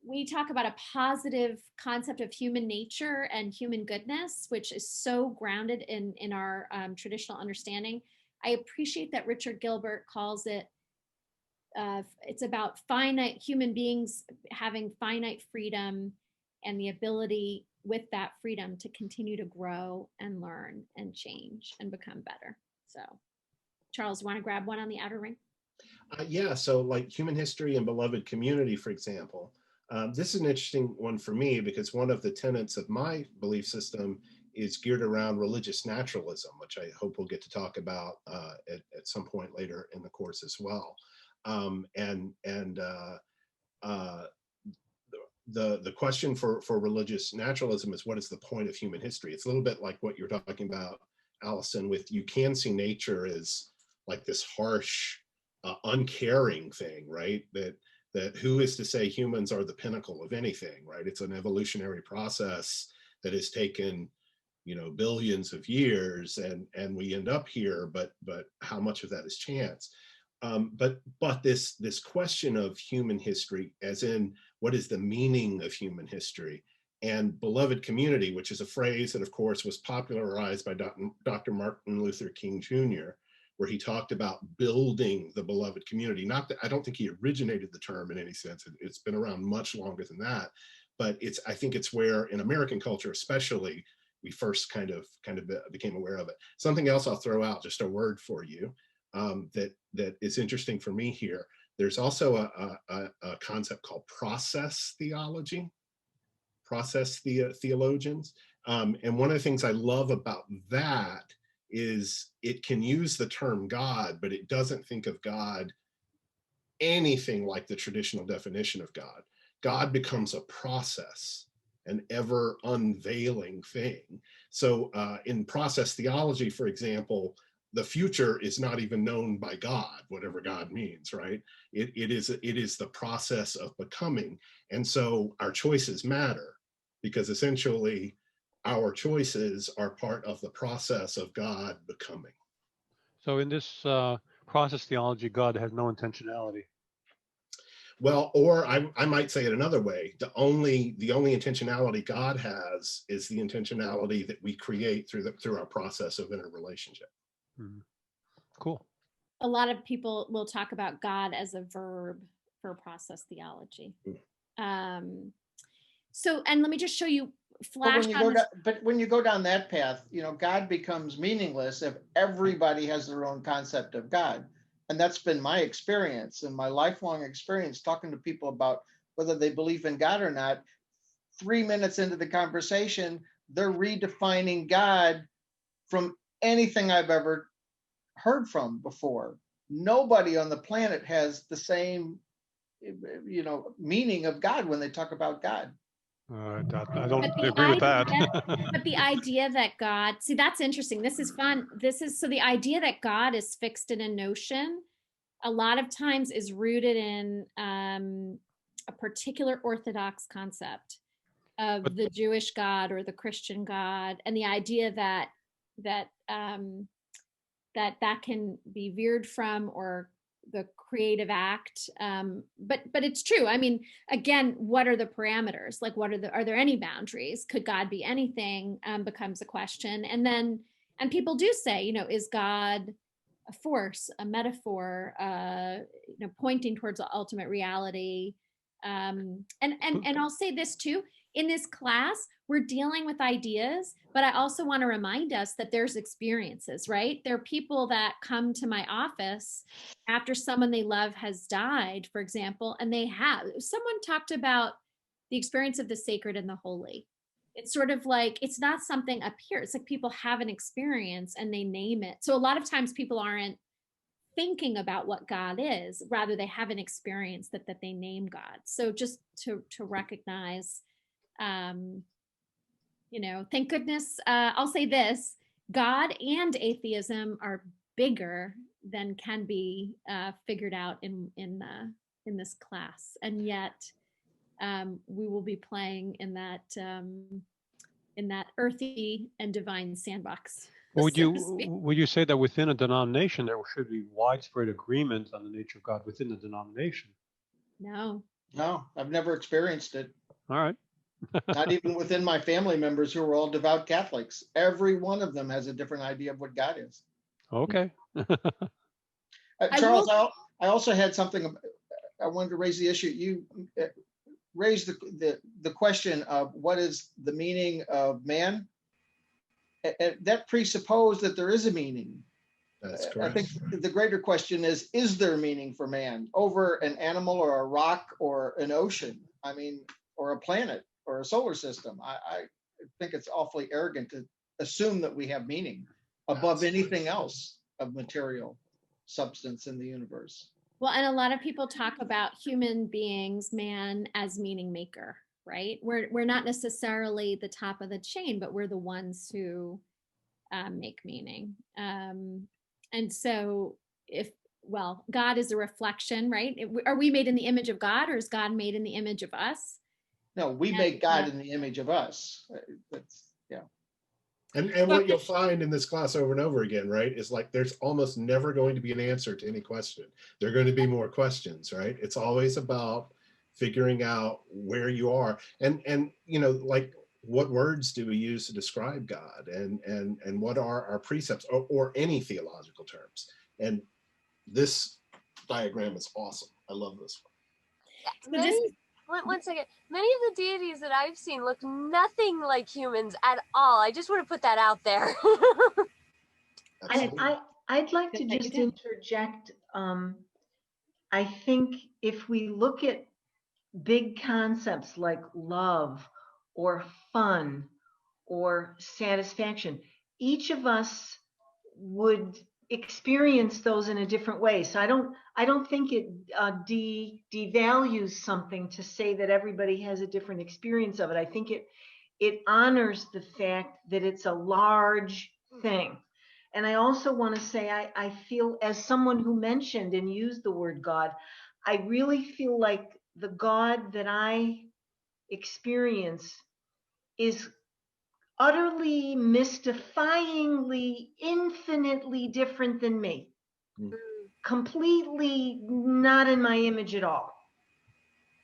we talk about a positive concept of human nature and human goodness, which is so grounded in our traditional understanding. I appreciate that Richard Gilbert calls it, it's about finite human beings having finite freedom and the ability with that freedom to continue to grow and learn and change and become better. So, Charles, want to grab one on the outer ring? Yeah, so like human history and beloved community, for example. This is an interesting one for me because one of the tenets of my belief system is geared around religious naturalism, which I hope we'll get to talk about at some point later in the course as well. The question for religious naturalism is, what is the point of human history? It's a little bit like what you're talking about, Alison, with you can see nature as like this harsh, uncaring thing, right? That who is to say humans are the pinnacle of anything, right? It's an evolutionary process that has taken, billions of years, and we end up here, but how much of that is chance? But this question of human history, as in what is the meaning of human history, and beloved community, which is a phrase that, of course, was popularized by Dr. Martin Luther King Jr., where he talked about building the beloved community. Not that I don't think he originated the term in any sense. It's been around much longer than that, but I think it's where in American culture, especially, we first kind of became aware of it. Something else I'll throw out, just a word for you, that is interesting for me here. There's also a concept called process theology, theologians. And one of the things I love about that is it can use the term God, but it doesn't think of God anything like the traditional definition of God. God becomes a process, an ever unveiling thing. So in process theology, for example, the future is not even known by God, whatever God means, right? It is the process of becoming. And so our choices matter because essentially our choices are part of the process of God becoming. So in this process theology, God has no intentionality. Well, or I might say it another way. The only intentionality God has is the intentionality that we create through our process of interrelationship. Mm-hmm. Cool. A lot of people will talk about God as a verb for process theology. So, and let me just show you flash. But when you go down that path, God becomes meaningless if everybody has their own concept of God. And that's been my experience and my lifelong experience talking to people about whether they believe in God or not. 3 minutes into the conversation, they're redefining God from anything I've ever heard from before. Nobody on the planet has the same, meaning of God when they talk about God. I But don't the agree with that. but the idea that God, see, that's interesting. This is fun. So the idea that God is fixed in a notion, a lot of times is rooted in a particular Orthodox concept of the Jewish God or the Christian God, and the idea that that that can be veered from, or the creative act. But it's true. I mean, again, what are the parameters? Like, are there any boundaries? Could God be anything? Becomes a question. And people do say, is God a force, a metaphor, pointing towards the ultimate reality? And I'll say this too, in this class, we're dealing with ideas, but I also want to remind us that there's experiences, right? There are people that come to my office after someone they love has died, for example, and someone talked about the experience of the sacred and the holy. It's sort of like, it's not something up here. It's like people have an experience and they name it. So a lot of times people aren't thinking about what God is, rather they have an experience that they name God. So just to recognize, thank goodness, I'll say this, God and atheism are bigger than can be figured out in this class. And yet we will be playing in that earthy and divine sandbox. Would you say that within a denomination there should be widespread agreement on the nature of God within the denomination? No, I've never experienced it. All right. Not even within my family members who are all devout Catholics. Every one of them has a different idea of what God is. Okay. Charles, I also had something I wanted to raise the issue. You raised the question of what is the meaning of man. And that presupposed that there is a meaning. That's correct. I think the greater question is there meaning for man over an animal or a rock or an ocean? I mean, or a planet or a solar system. I think it's awfully arrogant to assume that we have meaning above anything else of material substance in the universe. Well, and a lot of people talk about human beings, man, as meaning maker, right? We're not necessarily the top of the chain, but we're the ones who make meaning. And so God is a reflection, right? Are we made in the image of God, or is God made in the image of us? No, we make God in the image of us. Yeah. And what you'll find in this class over and over again, right, is like there's almost never going to be an answer to any question. There are going to be more questions, right? It's always about figuring out where you are, and like what words do we use to describe God, and what are our precepts, or any theological terms. And this diagram is awesome. I love this one. One second. Many of the deities that I've seen look nothing like humans at all. I just want to put that out there. I'd like to just interject. I think if we look at big concepts like love or fun or satisfaction, each of us would experience those in a different way. So I don't think it devalues something to say that everybody has a different experience of it. I think it honors the fact that it's a large thing. And I also want to say, I feel, as someone who mentioned and used the word God, I really feel like the God that I experience is utterly, mystifyingly, infinitely different than me. Completely not in my image at all.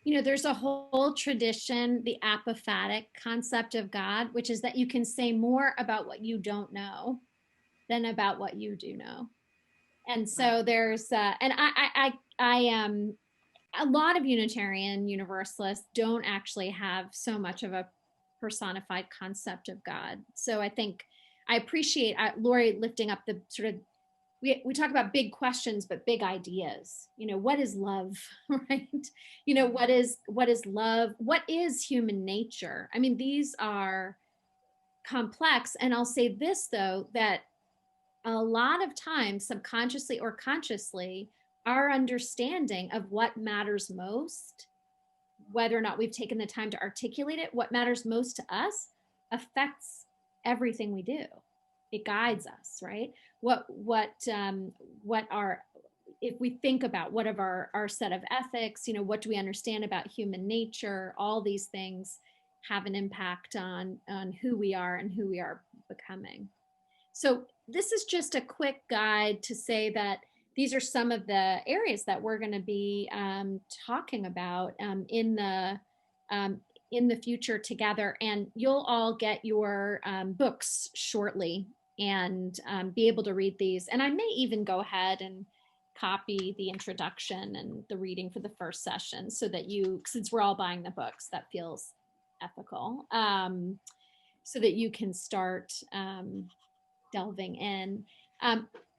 There's a whole tradition, the apophatic concept of God, which is that you can say more about what you don't know than about what you do know. And so there's, and a lot of Unitarian Universalists don't actually have so much of a personified concept of God. So I think I appreciate Lori lifting up the sort of, we talk about big questions, but big ideas. What is love, right? What is love? What is human nature? I mean, these are complex. And I'll say this, though, that a lot of times, subconsciously or consciously, our understanding of what matters most whether or not we've taken the time to articulate it, what matters most to us affects everything we do. It guides us, right? What are, if we think about what of our set of ethics, what do we understand about human nature? All these things have an impact on who we are and who we are becoming. So this is just a quick guide to say that these are some of the areas that we're going to be talking about in the future together. And you'll all get your books shortly and be able to read these. And I may even go ahead and copy the introduction and the reading for the first session so that since we're all buying the books, that feels ethical, so that you can start delving in.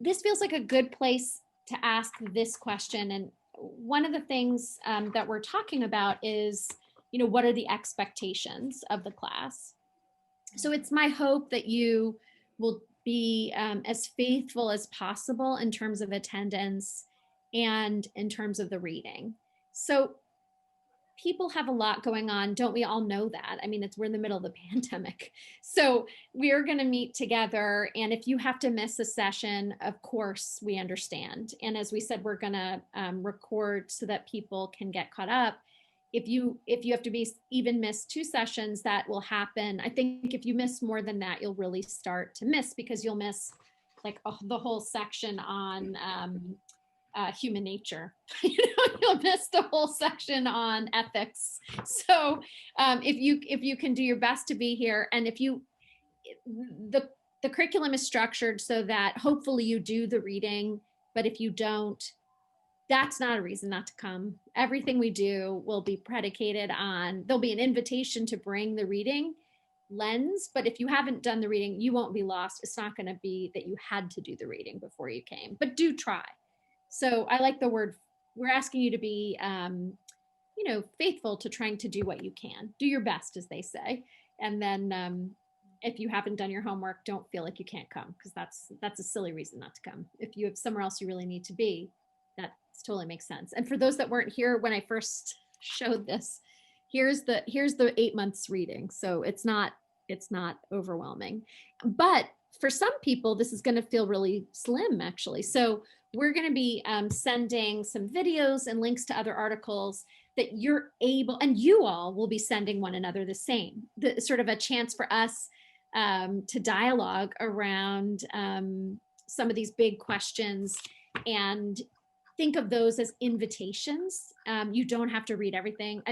This feels like a good place to ask this question. And one of the things that we're talking about is, what are the expectations of the class? So it's my hope that you will be as faithful as possible in terms of attendance and in terms of the reading. So people have a lot going on. Don't we all know that? I mean, we're in the middle of the pandemic. So we're going to meet together. And if you have to miss a session, of course, we understand. And as we said, we're going to record so that people can get caught up. If you have to even miss 2 sessions, that will happen. I think if you miss more than that, you'll really start to miss, because you'll miss like the whole section on human nature. You'll miss the whole section on ethics. So if you can do your best to be here, and the curriculum is structured so that hopefully you do the reading, but if you don't, that's not a reason not to come. Everything we do will be predicated on, there'll be an invitation to bring the reading lens, but if you haven't done the reading, you won't be lost. It's not going to be that you had to do the reading before you came, but do try. So I like the word, we're asking you to be, faithful to trying to do what you can. Do your best, as they say. And then if you haven't done your homework, don't feel like you can't come, because that's a silly reason not to come. If you have somewhere else you really need to be, that totally makes sense. And for those that weren't here when I first showed this, here's the 8 months reading. So it's not overwhelming. But for some people, this is going to feel really slim, actually. So we're going to be sending some videos and links to other articles that you're able, and you all will be sending one another the same, sort of a chance for us to dialogue around some of these big questions, and think of those as invitations. You don't have to read everything.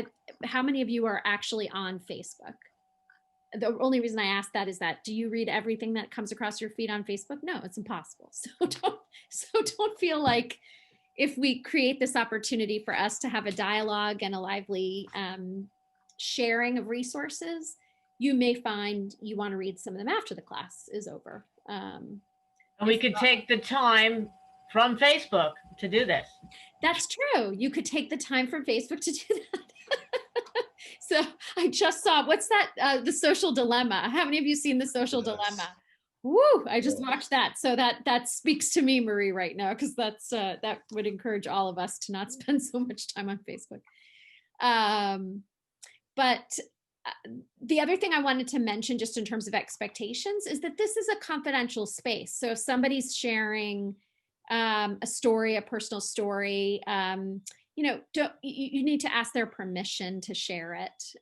How many of you are actually on Facebook? The only reason I ask that is that, do you read everything that comes across your feed on Facebook? No, it's impossible. So don't feel like, if we create this opportunity for us to have a dialogue and a lively sharing of resources, you may find you want to read some of them after the class is over. And we could take the time from Facebook to do this. That's true. You could take the time from Facebook to do that. So I just saw, what's that? The Social Dilemma. How many of you seen The Social Dilemma? Woo! I just watched that. So that speaks to me, Marie, right now, because that would encourage all of us to not spend so much time on Facebook. But the other thing I wanted to mention, just in terms of expectations, is that this is a confidential space. So if somebody's sharing a story, a personal story, you need to ask their permission to share it.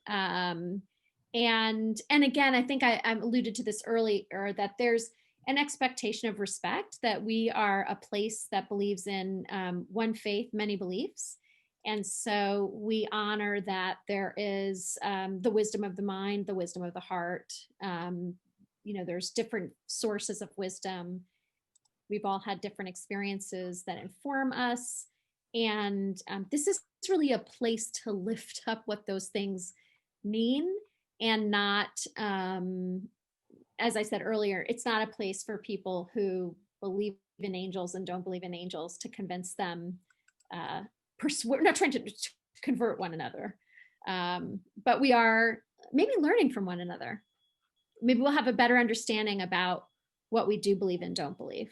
And again, I think I alluded to this earlier, that there's an expectation of respect, that we are a place that believes in one faith, many beliefs. And so we honor that there is the wisdom of the mind, the wisdom of the heart. There's different sources of wisdom. We've all had different experiences that inform us. And this is really a place to lift up what those things mean, and not, as I said earlier, it's not a place for people who believe in angels and don't believe in angels to convince them. We're not trying to convert one another, but we are maybe learning from one another. Maybe we'll have a better understanding about what we do believe and don't believe.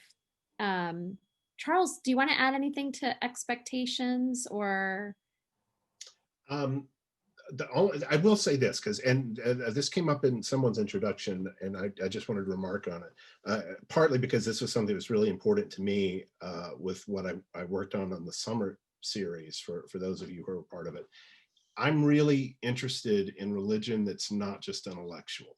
Charles, do you want to add anything to expectations, or? I will say this, because this came up in someone's introduction, and I just wanted to remark on it, partly because this was something that was really important to me with what I worked on the summer series for those of you who are part of it. I'm really interested in religion that's not just intellectual,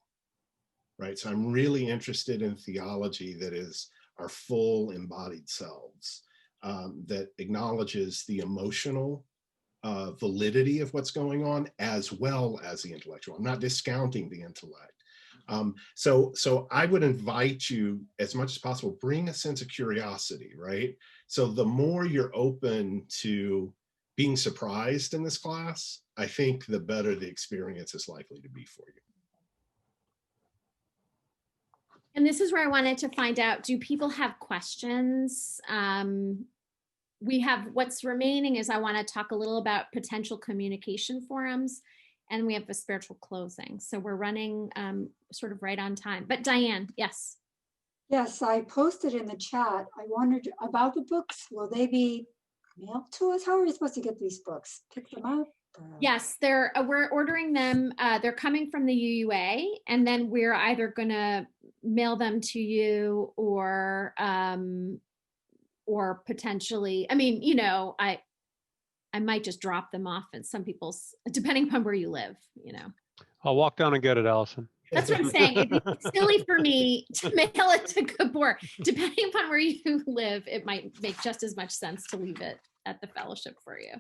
right? So I'm really interested in theology that is our full embodied selves, that acknowledges the emotional validity of what's going on as well as the intellectual. I'm not discounting the intellect. So I would invite you, as much as possible, bring a sense of curiosity, right? So the more you're open to being surprised in this class, I think the better the experience is likely to be for you. And this is where I wanted to find out, do people have questions? We have, what's remaining is I want to talk a little about potential communication forums, and we have a spiritual closing. So we're running sort of right on time. But Diane, yes. Yes, I posted in the chat. I wondered about the books. Will they be mailed to us? How are we supposed to get these books? Pick them up? Yes, we're ordering them. They're coming from the UUA, and then we're either going to mail them to you or potentially, I mean, you know, I might just drop them off at some people's, depending upon where you live, you know. I'll walk down and get it, Alison. That's what I'm saying. It'd be silly for me to mail it to Gabor. Depending upon where you live, it might make just as much sense to leave it at the fellowship for you.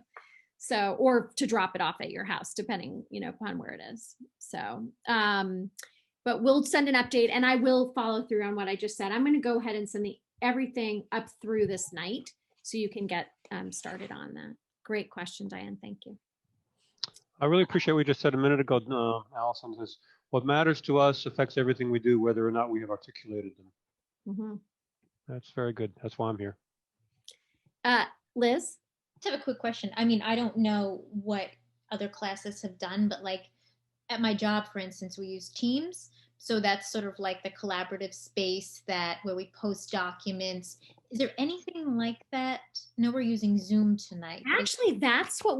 So, or to drop it off at your house, depending, you know, upon where it is. So, but we'll send an update, and I will follow through on what I just said. I'm going to go ahead and send everything up through this night so you can get started on that. Great question, Diane. Thank you. I really appreciate what you just said a minute ago, Alison. Is what matters to us affects everything we do, whether or not we have articulated them. Mm-hmm. That's very good. That's why I'm here. Liz? I have a quick question. I mean, I don't know what other classes have done, but like at my job, for instance, we use Teams. So that's sort of like the collaborative space where we post documents. Is there anything like that? No, we're using Zoom tonight. Actually, that's what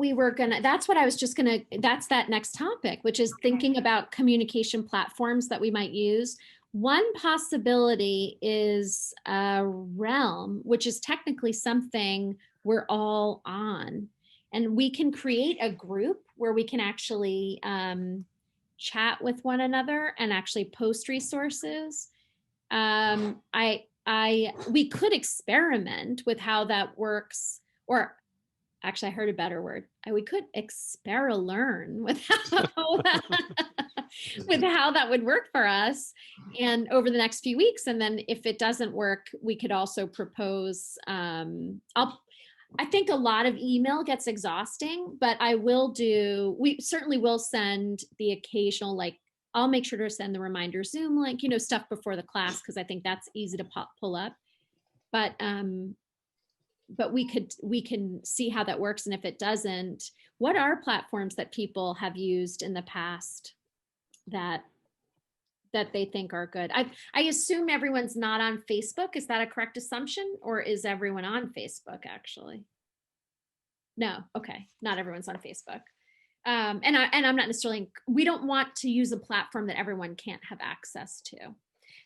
I was just gonna, that's that next topic, which is thinking about communication platforms that we might use. One possibility is Realm, which is technically something we're all on. And we can create a group where we can actually chat with one another and actually post resources. We could experiment with how that works, or actually I heard a better word. We could learn with how that would work for us and over the next few weeks. And then if it doesn't work, we could also propose, I think a lot of email gets exhausting, but we certainly will send the occasional, like, I'll make sure to send the reminder Zoom link, you know, stuff before the class, because I think that's easy to pull up. But we can see how that works. And if it doesn't, what are platforms that people have used in the past that they think are good? I assume everyone's not on Facebook. Is that a correct assumption? Or is everyone on Facebook actually? No, okay, not everyone's on Facebook. And I'm not necessarily, we don't want to use a platform that everyone can't have access to.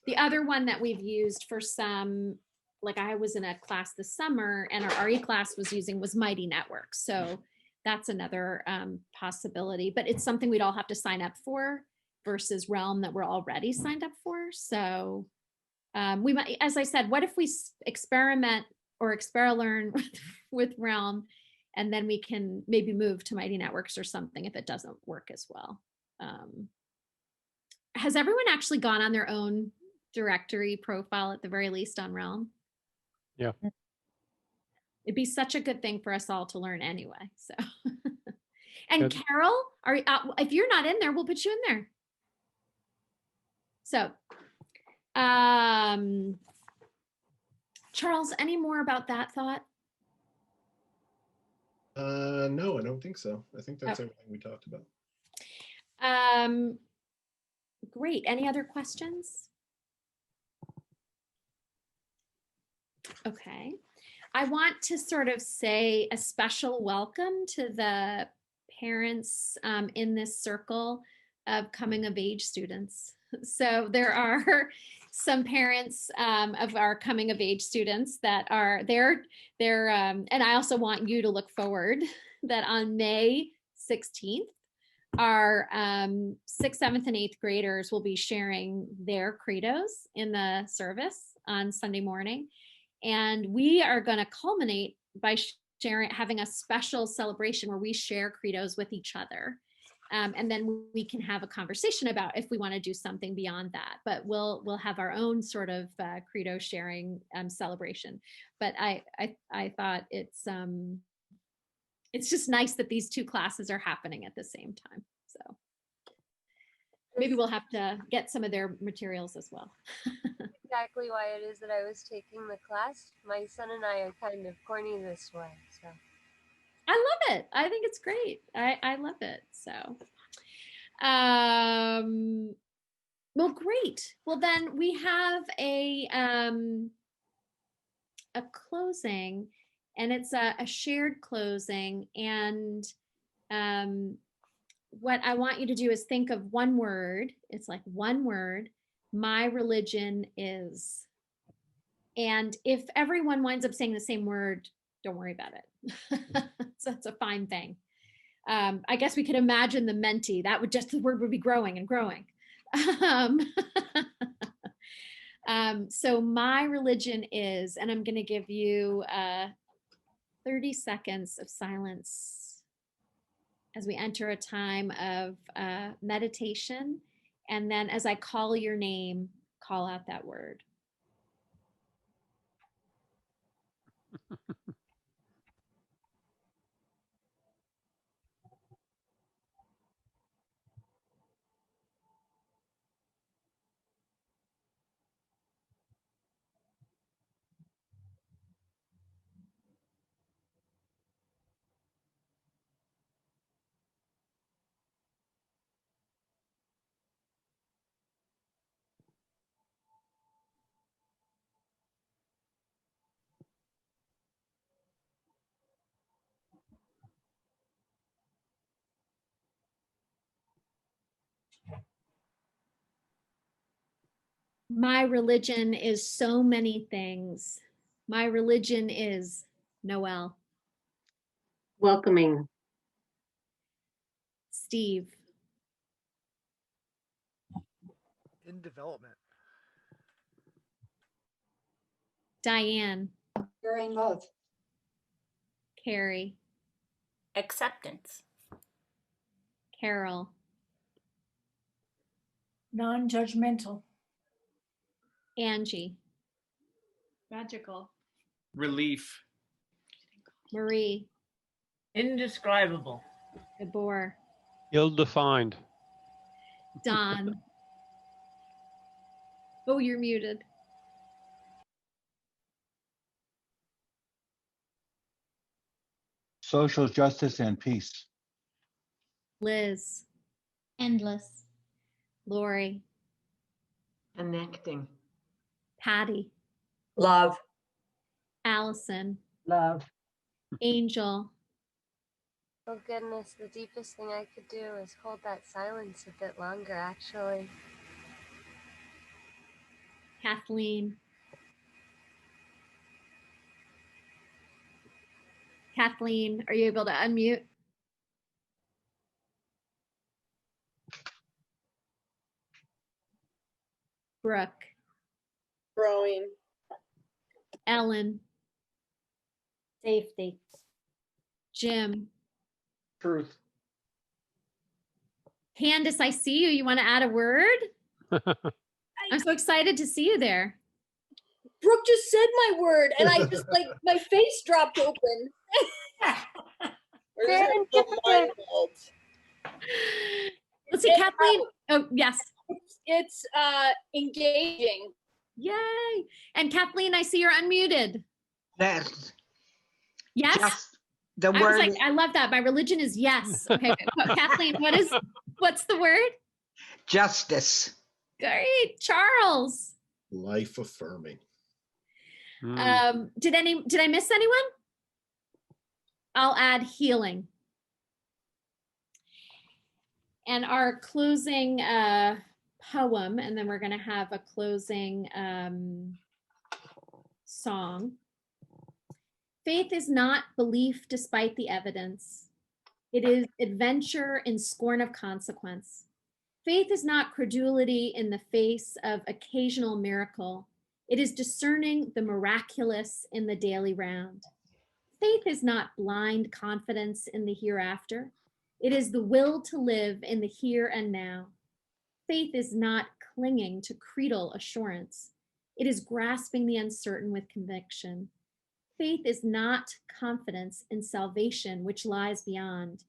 The other one that we've used for some, like I was in a class this summer and our RE class was Mighty Networks. So that's another possibility, but it's something we'd all have to sign up for versus Realm that we're already signed up for. So we might, as I said, what if we experiment or learn with Realm, and then we can maybe move to Mighty Networks or something if it doesn't work as well. Has everyone actually gone on their own directory profile at the very least on Realm? Yeah. It'd be such a good thing for us all to learn anyway. So, and Carol, if you're not in there, we'll put you in there. So, Charles, any more about that thought? No, I don't think so. I think that's everything we talked about. Great. Any other questions? Okay. I want to sort of say a special welcome to the parents in this circle of coming of age students. So there are some parents of our coming of age students that are there. And I also want you to look forward that on May 16th, our 6th, 7th, and 8th graders will be sharing their credos in the service on Sunday morning. And we are going to culminate by having a special celebration where we share credos with each other. And then we can have a conversation about if we want to do something beyond that. But we'll have our own sort of credo sharing celebration. But I thought it's just nice that these two classes are happening at the same time. So maybe we'll have to get some of their materials as well. Exactly why it is that I was taking the class. My son and I are kind of corny this way, so. I love it. I think it's great. I love it. So, well, great. Well, then we have a closing, and it's a shared closing. And what I want you to do is think of one word. It's like one word. My religion is. And if everyone winds up saying the same word, don't worry about it. So that's a fine thing. I guess we could imagine the Menti. The word would be growing and growing. So my religion is, and I'm going to give you 30 seconds of silence as we enter a time of meditation. And then as I call your name, call out that word. My religion is so many things. My religion is Noel. Welcoming. Steve. In development. Diane. Sharing love. Carrie. Acceptance. Carol. Non-judgmental. Angie. Magical. Relief. Marie. Indescribable. Gabor. Ill-defined. Don. Oh, you're muted. Social justice and peace. Liz. Endless. Lori. Connecting. Patty. Love. Alison. Love. Angel. Oh goodness, the deepest thing I could do is hold that silence a bit longer, actually. Kathleen. Kathleen, are you able to unmute? Brooke. Growing. Ellen. Safety. Jim. Truth. Candace, I see you. You want to add a word? I'm so excited to see you there. Brooke just said my word, and I just like my face dropped open. Let's see, Kathleen. Oh, yes. It's engaging. Yay. And Kathleen, I see you're unmuted. Yes. Yes. Just the I word. was like, I love that. My religion is yes. Okay. Kathleen, what's the word? Justice. Great. Charles. Life affirming. Did I miss anyone? I'll add healing. And our closing poem, and then we're going to have a closing song. Faith is not belief despite the evidence. It is adventure in scorn of consequence. Faith is not credulity in the face of occasional miracle. It is discerning the miraculous in the daily round. Faith is not blind confidence in the hereafter. It is the will to live in the here and now. Faith is not clinging to creedal assurance. It is grasping the uncertain with conviction. Faith is not confidence in salvation which lies beyond.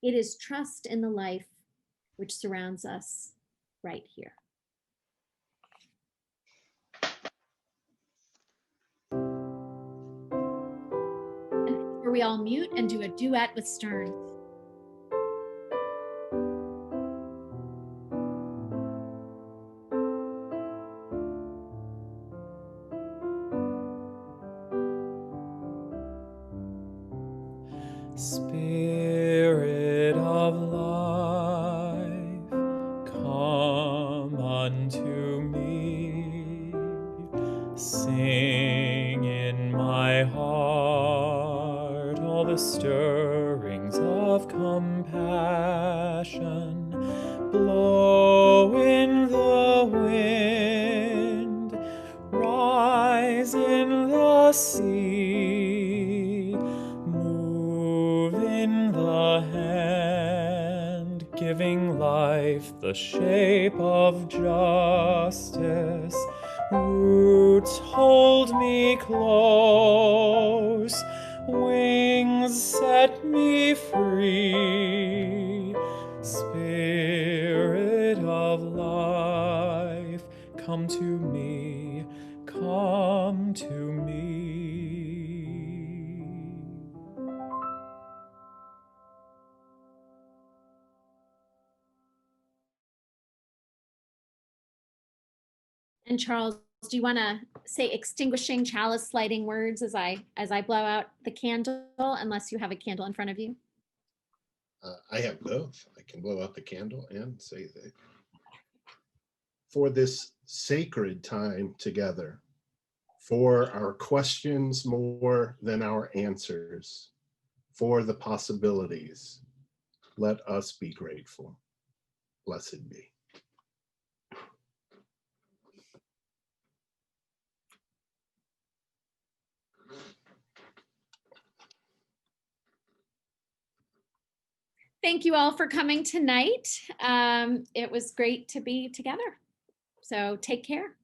It is trust in the life which surrounds us right here. And where we all mute and do a duet with Stern. Spirit of life, come unto me. Sing in my heart all the stirrings of compassion. Blow in the wind, rise in the sea, move in the hand, giving life the shape of justice. Roots hold me close, wings set me free. Spirit of life, come to me, come to me. And Charles, do you want to say extinguishing chalice lighting words as I blow out the candle, unless you have a candle in front of you? I have both. I can blow out the candle and say that for this sacred time together, for our questions more than our answers, for the possibilities, let us be grateful. Blessed be. Thank you all for coming tonight. It was great to be together. So take care.